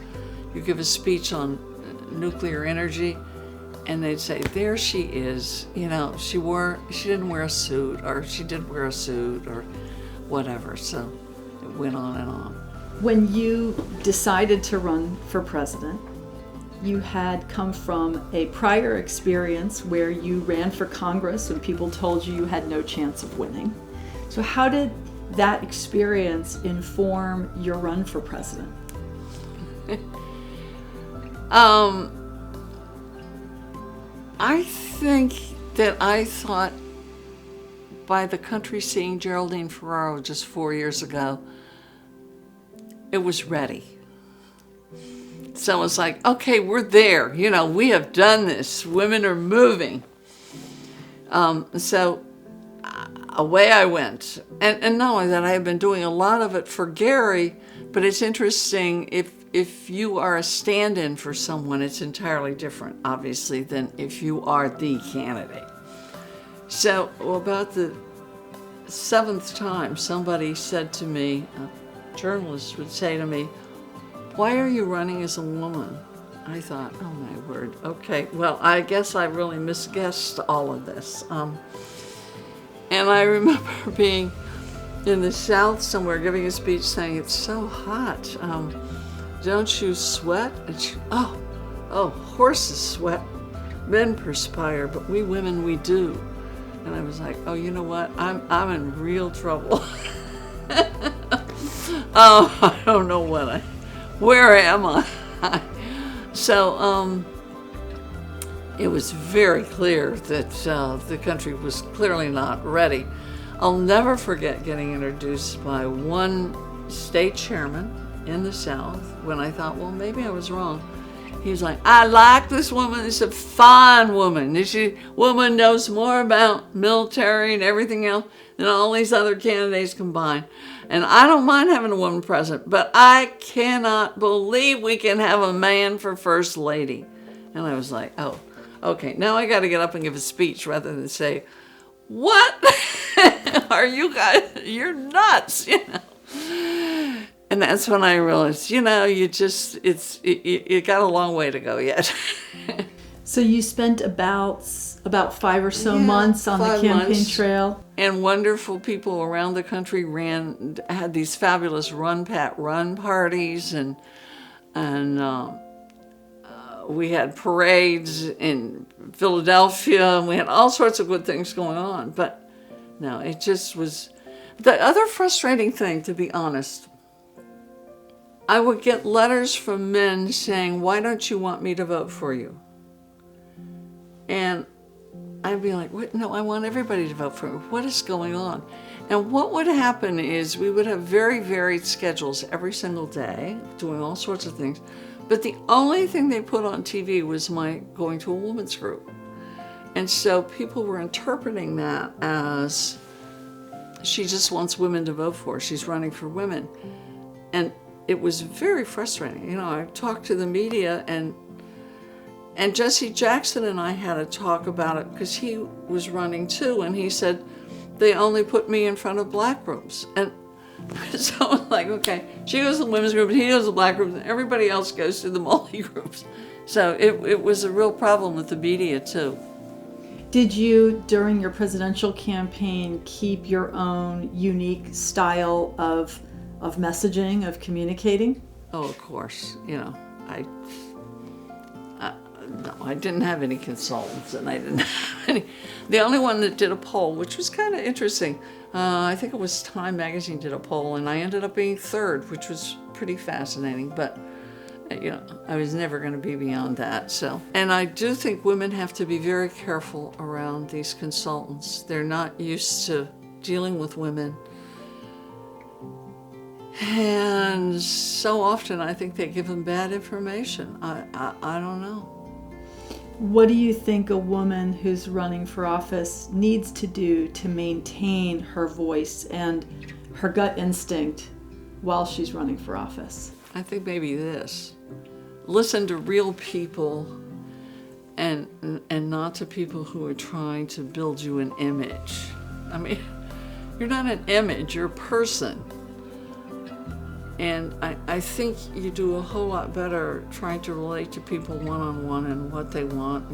you give a speech on nuclear energy, and they'd say, there she is, she didn't wear a suit, or she did wear a suit, or whatever. So it went on and on. When you decided to run for president, you had come from a prior experience where you ran for Congress and people told you had no chance of winning. So how did that experience inform your run for president? I think that I thought by the country seeing Geraldine Ferraro just 4 years ago, it was ready. So it's like, okay, we're there. We have done this. Women are moving. So away I went. And not only that, I have been doing a lot of it for Gary, but it's interesting, if you are a stand-in for someone, it's entirely different, obviously, than if you are the candidate. So about the 7th time, somebody said to me, a journalist would say to me, why are you running as a woman? I thought, oh my word, okay, well, I guess I really misguessed all of this. And I remember being in the South somewhere giving a speech saying, it's so hot, don't you sweat? And she, oh, horses sweat, men perspire, but we women, we do. And I was like, oh, you know what, I'm in real trouble. Oh, I don't know where am I? So it was very clear that the country was clearly not ready. I'll never forget getting introduced by one state chairman in the South when I thought, well, maybe I was wrong. He was like, I like this woman. It's a fine woman. This woman knows more about military and everything else than all these other candidates combined. And I don't mind having a woman president, but I cannot believe we can have a man for first lady. And I was like, oh, okay, now I got to get up and give a speech rather than say, what? Are you guys, you're nuts, And that's when I realized, you got a long way to go yet. So you spent about 5 or so months on the campaign trail. And wonderful people around the country had these fabulous run parties, and we had parades in Philadelphia, and we had all sorts of good things going on. But no, it just was, The other frustrating thing, to be honest, I would get letters from men saying, why don't you want me to vote for you? And I'd be like, what? No, I want everybody to vote for me. What is going on? And what would happen is we would have very varied schedules every single day, doing all sorts of things. But the only thing they put on TV was my going to a women's group. And so people were interpreting that as she just wants women to vote for her. She's running for women. And it was very frustrating. You know, I talked to the media, and Jesse Jackson and I had a talk about it because he was running too, and he said, they only put me in front of black groups. And so I'm like, okay, she goes to the women's group, and he goes to the black groups, and everybody else goes to the multi groups. So it was a real problem with the media too. Did you, during your presidential campaign, keep your own unique style of messaging, of communicating? Oh, of course. You know, no, I didn't have any consultants, and I didn't have any. The only one that did a poll, which was kind of interesting, I think it was Time Magazine did a poll, and I ended up being third, which was pretty fascinating. But you know, I was never going to be beyond that. So, and I do think women have to be very careful around these consultants. They're not used to dealing with women. And so often I think they give them bad information. I don't know. What do you think a woman who's running for office needs to do to maintain her voice and her gut instinct while she's running for office? I think maybe this. Listen to real people and not to people who are trying to build you an image. I mean, you're not an image, you're a person. And I think you do a whole lot better trying to relate to people one-on-one and what they want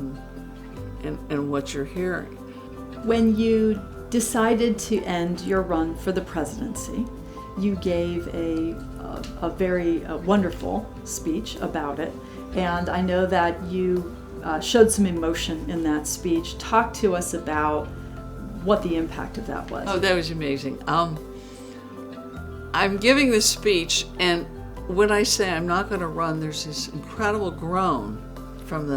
and what you're hearing. When you decided to end your run for the presidency, you gave a very wonderful speech about it. And I know that you showed some emotion in that speech. Talk to us about what the impact of that was. Oh, that was amazing. I'm giving this speech, and when I say I'm not going to run, there's this incredible groan from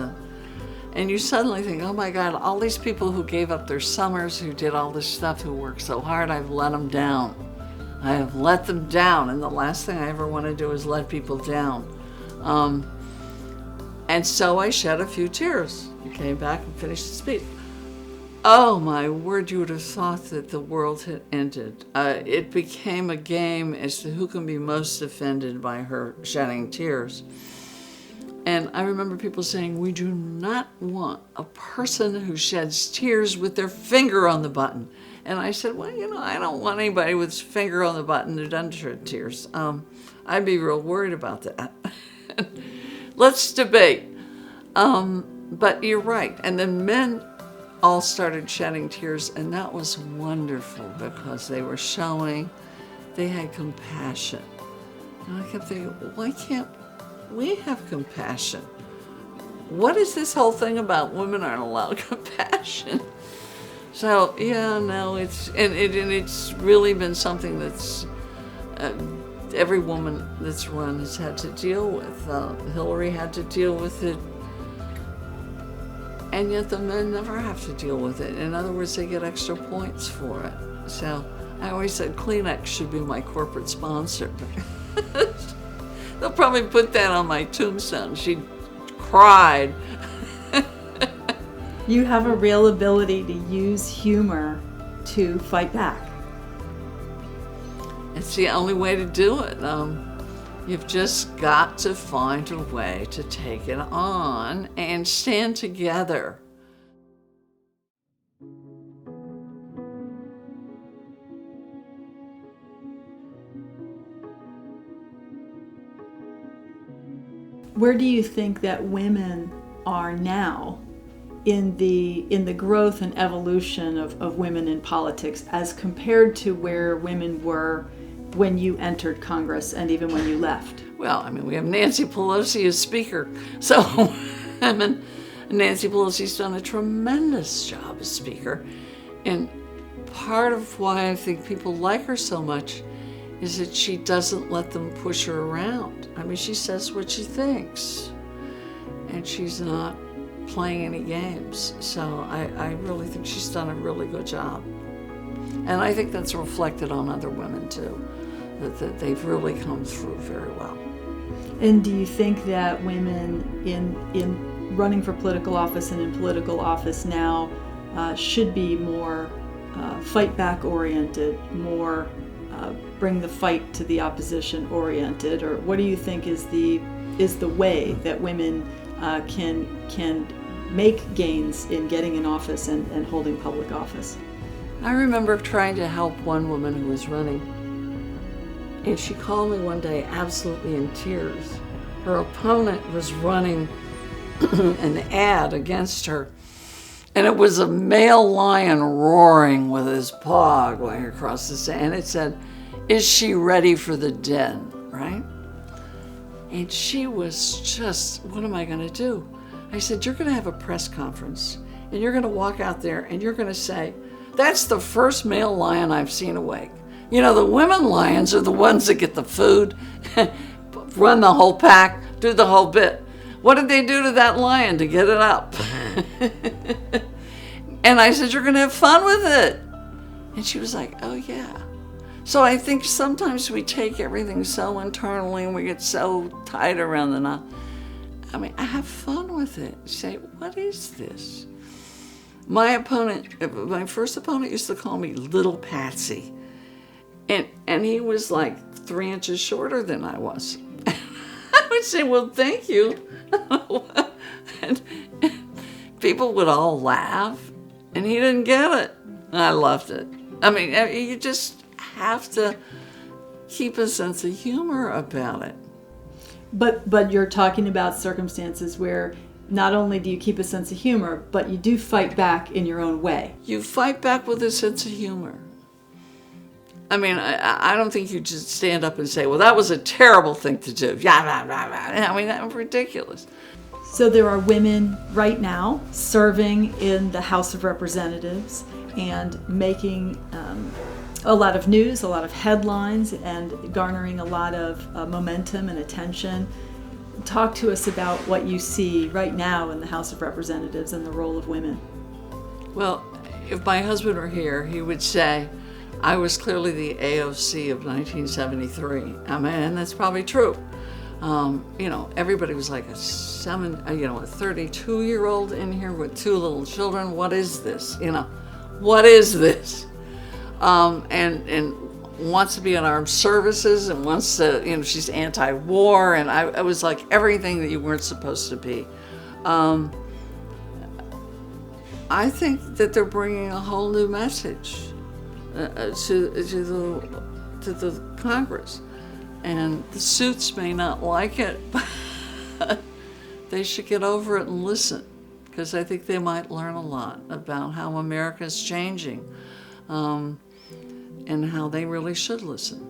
and you suddenly think, oh my God, all these people who gave up their summers, who did all this stuff, who worked so hard, I've let them down. I have let them down, and the last thing I ever want to do is let people down. And so I shed a few tears. I came back and finished the speech. Oh my word, you would have thought that the world had ended. It became a game as to who can be most offended by her shedding tears. And I remember people saying, we do not want a person who sheds tears with their finger on the button. And I said, well, you know, I don't want anybody with his finger on the button who doesn't shed tears. I'd be real worried about that. Let's debate. But you're right. And then men all started shedding tears, and that was wonderful because they were showing they had compassion. And I kept thinking, why can't we have compassion? What is this whole thing about women aren't allowed compassion? So yeah, no, it's really been something that's every woman that's run has had to deal with. Hillary had to deal with it. And yet the men never have to deal with it. In other words, they get extra points for it. So I always said Kleenex should be my corporate sponsor. They'll probably put that on my tombstone. She cried. You have a real ability to use humor to fight back. It's the only way to do it. You've just got to find a way to take it on and stand together. Where do you think that women are now in the growth and evolution of women in politics as compared to where women were when you entered Congress and even when you left? Well, I mean, we have Nancy Pelosi as Speaker. So, I mean, Nancy Pelosi's done a tremendous job as Speaker in part of why I think people like her so much is that she doesn't let them push her around. I mean, she says what she thinks, and she's not playing any games. So I really think she's done a really good job. And I think that's reflected on other women too, that they've really come through very well. And do you think that women in running for political office and in political office now should be more fight back oriented, more bring the fight to the opposition oriented, or what do you think is the way that women can make gains in getting in office and holding public office? I remember trying to help one woman who was running, and she called me one day absolutely in tears. Her opponent was running an ad against her, and it was a male lion roaring with his paw going across the sand, and it said, "Is she ready for the den?" Right? And she was just, what am I going to do? I said, you're going to have a press conference, and you're going to walk out there, and you're going to say, "That's the first male lion I've seen awake. You know, the women lions are the ones that get the food, run the whole pack, do the whole bit. What did they do to that lion to get it up?" And I said, "You're going to have fun with it." And she was like, "Oh, yeah." So I think sometimes we take everything so internally and we get so tight around the knot. I mean, I have fun with it. Say, what is this? My first opponent used to call me Little Patsy. And he was like 3 inches shorter than I was. I would say, "Well, thank you." and people would all laugh, and he didn't get it. I loved it. I mean, you just have to keep a sense of humor about it. But you're talking about circumstances where not only do you keep a sense of humor, but you do fight back in your own way. You fight back with a sense of humor. I mean, I don't think you just stand up and say, "Well, that was a terrible thing to do." Yeah, blah, blah, blah. I mean, that was ridiculous. So there are women right now serving in the House of Representatives and making a lot of news, a lot of headlines, and garnering a lot of momentum and attention. Talk to us about what you see right now in the House of Representatives and the role of women. Well, if my husband were here, he would say I was clearly the AOC of 1973. I mean, and that's probably true. You know, everybody was like a 32-year-old in here with 2 little children. What is this? You know, what is this? And wants to be in armed services and wants to, you know, she's anti-war, and I was like everything that you weren't supposed to be. I think that they're bringing a whole new message to the Congress, and the suits may not like it, but they should get over it and listen, because I think they might learn a lot about how America's changing. And how they really should listen.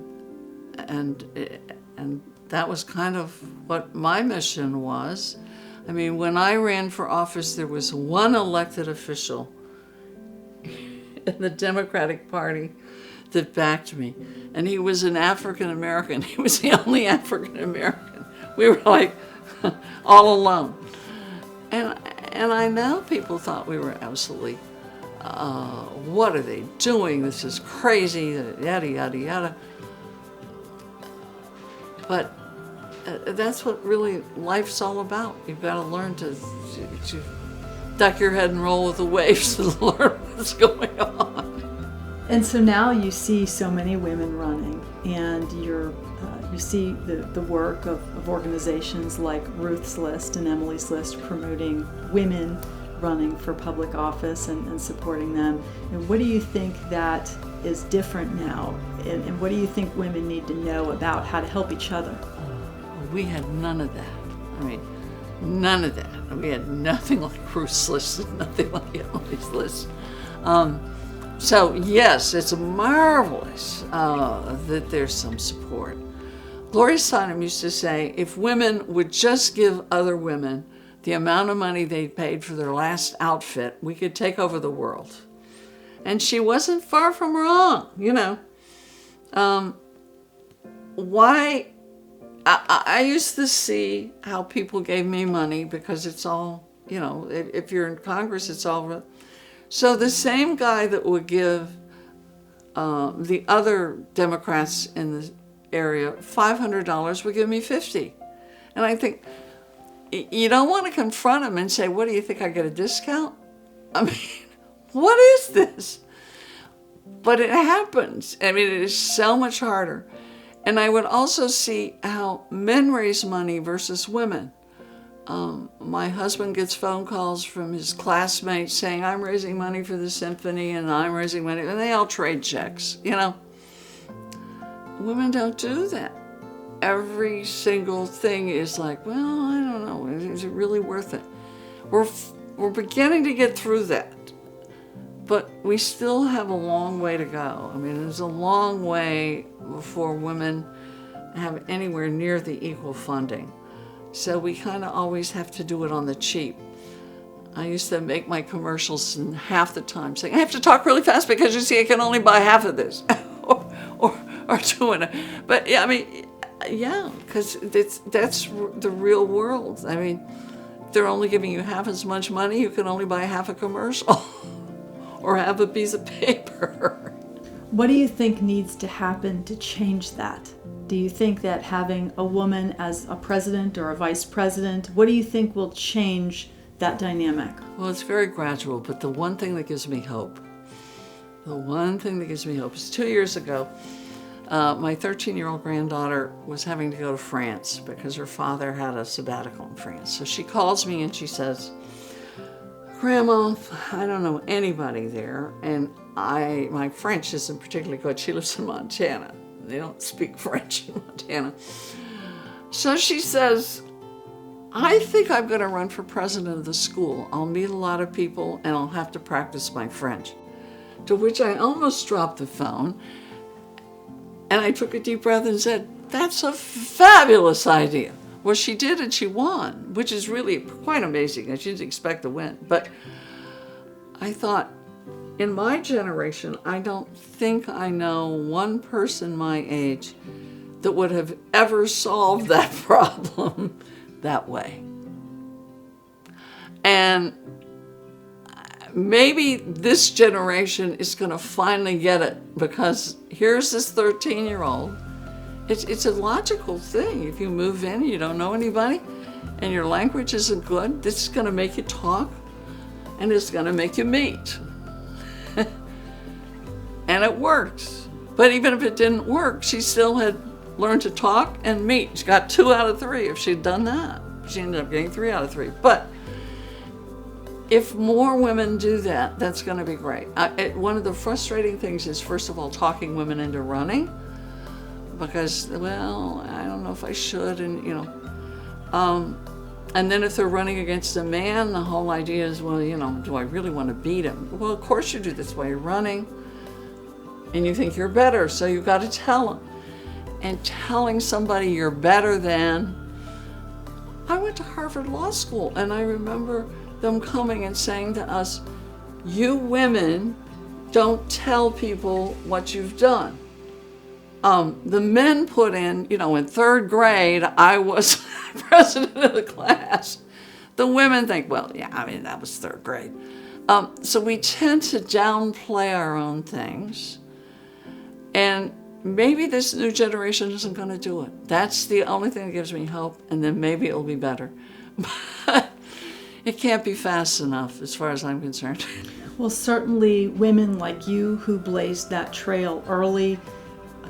And that was kind of what my mission was. I mean, when I ran for office, there was one elected official in the Democratic Party that backed me. And he was an African American. He was the only African American. We were like all alone. And I know people thought we were absolutely what are they doing? This is crazy, yada, yada, yada. But that's what really life's all about. You've got to learn to duck your head and roll with the waves to learn what's going on. And so now you see so many women running, and you see the work of organizations like Ruth's List and Emily's List promoting women running for public office and supporting them. And what do you think that is different now? And what do you think women need to know about how to help each other? We had none of that. I mean, none of that. We had nothing like Ruth's List and nothing like Emily's List. So yes, it's marvelous that there's some support. Gloria Steinem used to say, if women would just give other women the amount of money they paid for their last outfit, we could take over the world. And she wasn't far from wrong, Why? I used to see how people gave me money because it's all, if you're in Congress, it's all. So the same guy that would give the other Democrats in the area $500 would give me $50. And I think, you don't want to confront him and say, what do you think, I get a discount? I mean, what is this? But it happens. I mean, it is so much harder. And I would also see how men raise money versus women. My husband gets phone calls from his classmates saying, I'm raising money for the symphony and I'm raising money. And they all trade checks, Women don't do that. Every single thing is like, well, I don't know. Is it really worth it? We're beginning to get through that. But we still have a long way to go. I mean, there's a long way before women have anywhere near the equal funding. So we kind of always have to do it on the cheap. I used to make my commercials in half the time saying, I have to talk really fast because you see I can only buy half of this. or doing it. But yeah, I mean, yeah, because that's the real world. I mean, they're only giving you half as much money, you can only buy half a commercial or half a piece of paper. What do you think needs to happen to change that? Do you think that having a woman as a president or a vice president, what do you think will change that dynamic? Well, it's very gradual, but the one thing that gives me hope is 2 years ago, my 13-year-old granddaughter was having to go to France because her father had a sabbatical in France. So she calls me and she says, Grandma, I don't know anybody there, and my French isn't particularly good. She lives in Montana. They don't speak French in Montana. So she says, I think I'm going to run for president of the school. I'll meet a lot of people and I'll have to practice my French. To which I almost dropped the phone. And I took a deep breath and said, that's a fabulous idea. Well, she did, and she won, which is really quite amazing. I didn't expect to win. But I thought, in my generation, I don't think I know one person my age that would have ever solved that problem that way. And maybe this generation is going to finally get it, because here's this 13-year-old. It's a logical thing. If you move in and you don't know anybody and your language isn't good, this is going to make you talk and it's going to make you meet. And it worked. But even if it didn't work, she still had learned to talk and meet. She got 2 out of 3 if she'd done that. She ended up getting 3 out of 3. But if more women do that, that's going to be great. One of the frustrating things is, first of all, talking women into running. Because, well, I don't know if I should, and and then if they're running against a man, the whole idea is, well, do I really want to beat him? Well, of course you do. That's why you're running, and you think you're better, so you've got to tell them. And telling somebody you're better than. I went to Harvard Law School, and I remember them coming and saying to us, you women don't tell people what you've done. The men put in, in 3rd grade, I was president of the class. The women think, well, yeah, that was 3rd grade. So we tend to downplay our own things. And maybe this new generation isn't going to do it. That's the only thing that gives me hope, and then maybe it'll be better. But it can't be fast enough, as far as I'm concerned. Well, certainly women like you who blazed that trail early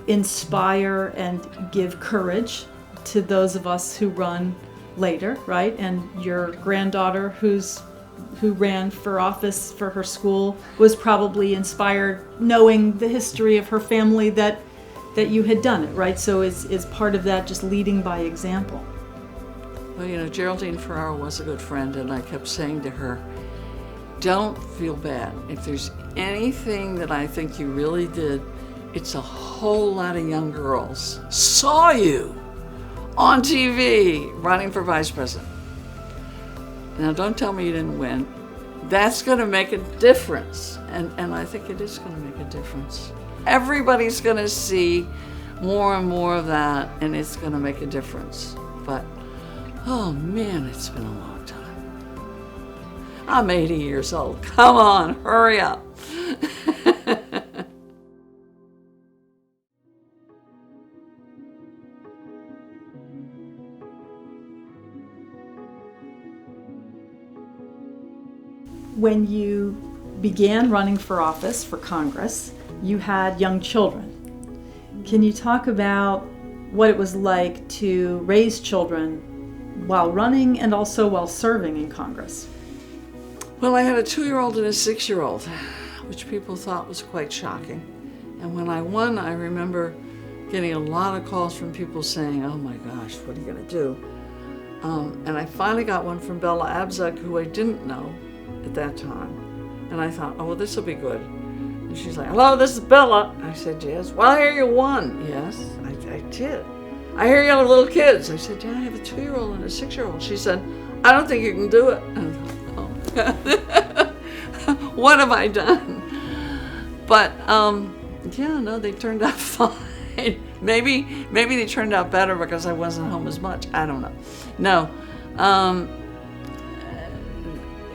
inspire and give courage to those of us who run later, right? And your granddaughter who ran for office for her school was probably inspired knowing the history of her family that you had done it, right? So is part of that just leading by example? Well, Geraldine Ferraro was a good friend, and I kept saying to her, don't feel bad. If there's anything that I think you really did, it's a whole lot of young girls saw you on TV running for vice president. Now, don't tell me you didn't win, that's going to make a difference. And I think it is going to make a difference. Everybody's going to see more and more of that, and it's going to make a difference. But, oh man, it's been a long time. I'm 80 years old. Come on, hurry up. When you began running for office for Congress, you had young children. Can you talk about what it was like to raise children while running and also while serving in Congress? Well, I had a 2-year-old and a 6-year-old, which people thought was quite shocking. And when I won, I remember getting a lot of calls from people saying, oh my gosh, what are you going to do? And I finally got one from Bella Abzug, who I didn't know at that time. And I thought, oh, well, this will be good. And she's like, hello, this is Bella. I said, yes. Well, I hear you won. Yes, I did. I hear you have little kids. I said, yeah, I have a 2-year-old and a 6-year-old. She said, I don't think you can do it. And I thought, oh. What have I done? But, yeah, no, they turned out fine. Maybe they turned out better because I wasn't home as much. I don't know. No.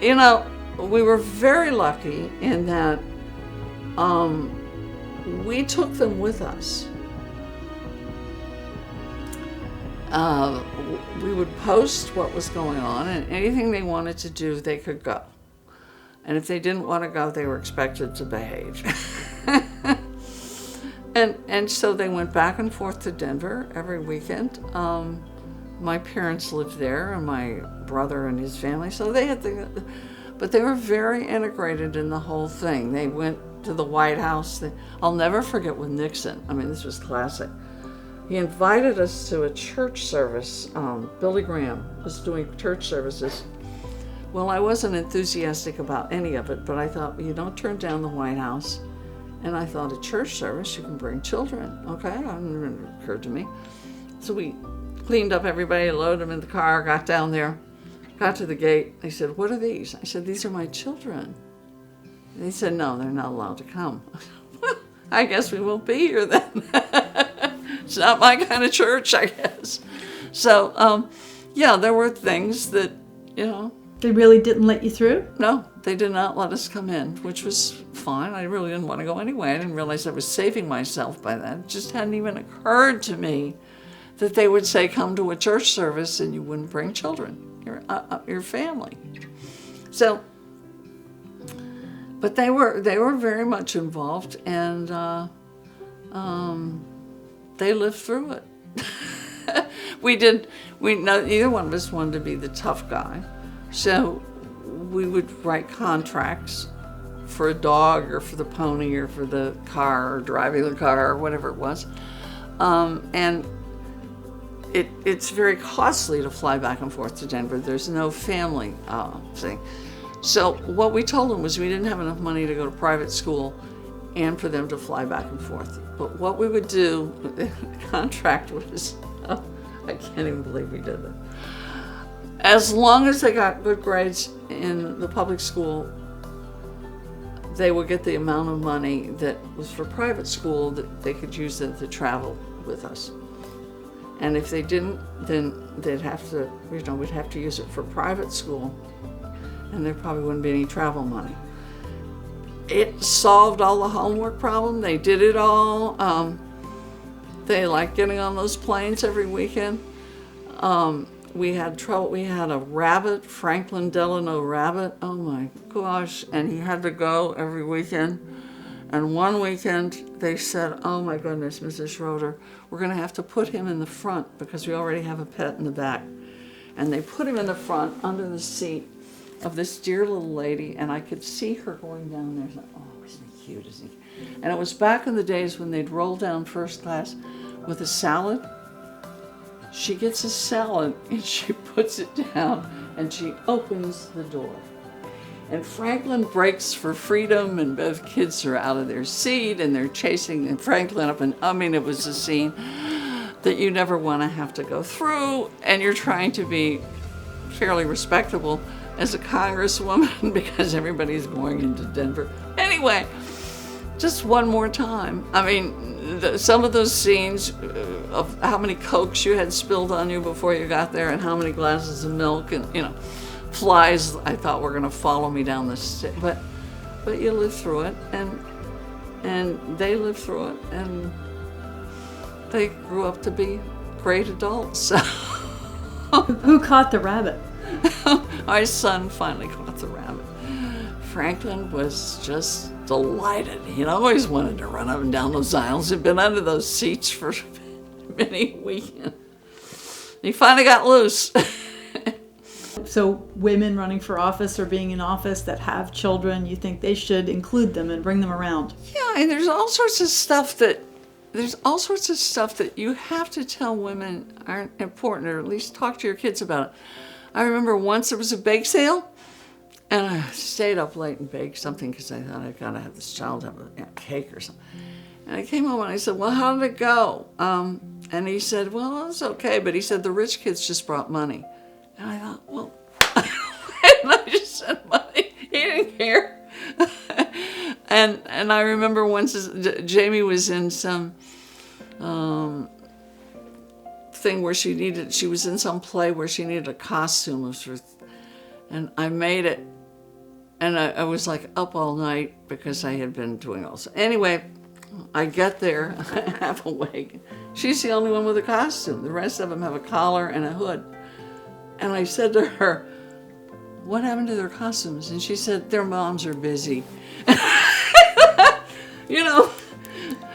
You know, we were very lucky in that we took them with us. We would post what was going on, and anything they wanted to do, they could go. And if they didn't want to go, they were expected to behave. And so they went back and forth to Denver every weekend. My parents lived there, and my brother and his family, so they had but they were very integrated in the whole thing. They went to the White House. I'll never forget with Nixon. I mean, this was classic. He invited us to a church service. Billy Graham was doing church services. Well, I wasn't enthusiastic about any of it, but I thought, well, you don't turn down the White House. And I thought, a church service, you can bring children. Okay, that never occurred to me. So we cleaned up everybody, loaded them in the car, got down there, got to the gate. They said, what are these? I said, these are my children. And they said, no, they're not allowed to come. Well, I guess we won't be here then. It's not my kind of church, I guess. So, yeah, there were things that, you know. They really didn't let you through? No, they did not let us come in, which was fine. I really didn't want to go anyway. I didn't realize I was saving myself by that. It just hadn't even occurred to me that they would say, come to a church service and you wouldn't bring children, your family. So, but they were very much involved, and they lived through it. Neither one of us wanted to be the tough guy. So we would write contracts for a dog or for the pony or for the car or driving the car or whatever it was. And it's very costly to fly back and forth to Denver. There's no family thing. So what we told them was we didn't have enough money to go to private school and for them to fly back and forth. But what we would do, the contract was, I can't even believe we did that. As long as they got good grades in the public school, they would get the amount of money that was for private school that they could use it to travel with us. And if they didn't, then they'd have to, we'd have to use it for private school, and there probably wouldn't be any travel money. It solved all the homework problem. They did it all. They liked getting on those planes every weekend. We had trouble. We had a rabbit, Franklin Delano rabbit. Oh my gosh. And he had to go every weekend. And one weekend they said, oh my goodness, Mrs. Schroeder, we're going to have to put him in the front because we already have a pet in the back. And they put him in the front under the seat of this dear little lady, and I could see her going down there. I was like, oh, isn't he cute, isn't he? And it was back in the days when they'd roll down first class with a salad. She gets a salad, and she puts it down, and she opens the door. And Franklin breaks for freedom, and both kids are out of their seat, and they're chasing Franklin up, and I mean, it was a scene that you never want to have to go through, and you're trying to be fairly respectable as a congresswoman because everybody's going into Denver. Anyway, just one more time. I mean, some of those scenes of how many Cokes you had spilled on you before you got there and how many glasses of milk and, flies I thought were going to follow me down the stairs. But you live through it, and they lived through it, and they grew up to be great adults. Who caught the rabbit? Our son finally caught the rabbit. Franklin was just delighted. He'd always wanted to run up and down those aisles. He'd been under those seats for many weekends. He finally got loose. So women running for office or being in office that have children, you think they should include them and bring them around? Yeah, and there's all sorts of stuff that you have to tell women aren't important, or at least talk to your kids about it. I remember once there was a bake sale, and I stayed up late and baked something because I thought I've got to have this child have a cake or something. And I came home and I said, well, how did it go? And he said, well, it was okay, but he said the rich kids just brought money. And I thought, well, and I just said money. He didn't care. And I remember once Jamie was in some thing where she was in some play where she needed a costume, and I made it, and I was like up all night because I had been doing all this. Anyway, I get there, half awake. She's the only one with a costume. The rest of them have a collar and a hood. And I said to her, what happened to their costumes? And she said, their moms are busy.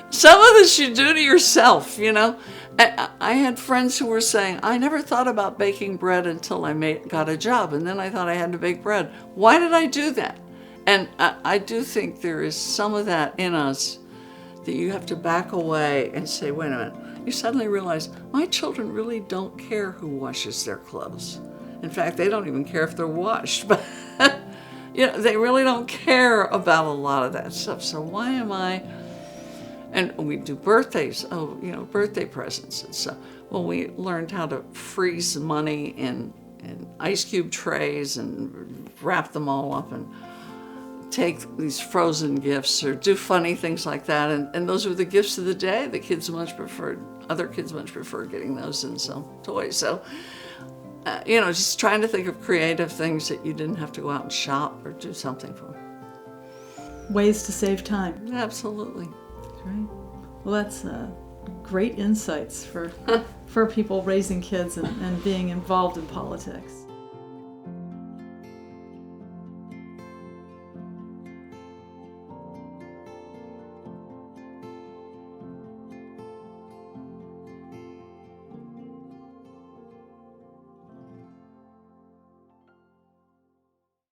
Some of this you do to yourself, I had friends who were saying, I never thought about baking bread until I got a job, and then I thought I had to bake bread. Why did I do that? And I do think there is some of that in us that you have to back away and say, wait a minute. You suddenly realize, my children really don't care who washes their clothes. In fact, they don't even care if they're washed. But they really don't care about a lot of that stuff. So why am I... And we do birthdays, birthday presents and stuff. Well, we learned how to freeze money in ice cube trays and wrap them all up and take these frozen gifts or do funny things like that. And those were the gifts of the day. Other kids much preferred getting those and some toys. So, just trying to think of creative things that you didn't have to go out and shop or do something for. Ways to save time. Absolutely. Right. Well, that's great insights for people raising kids and being involved in politics.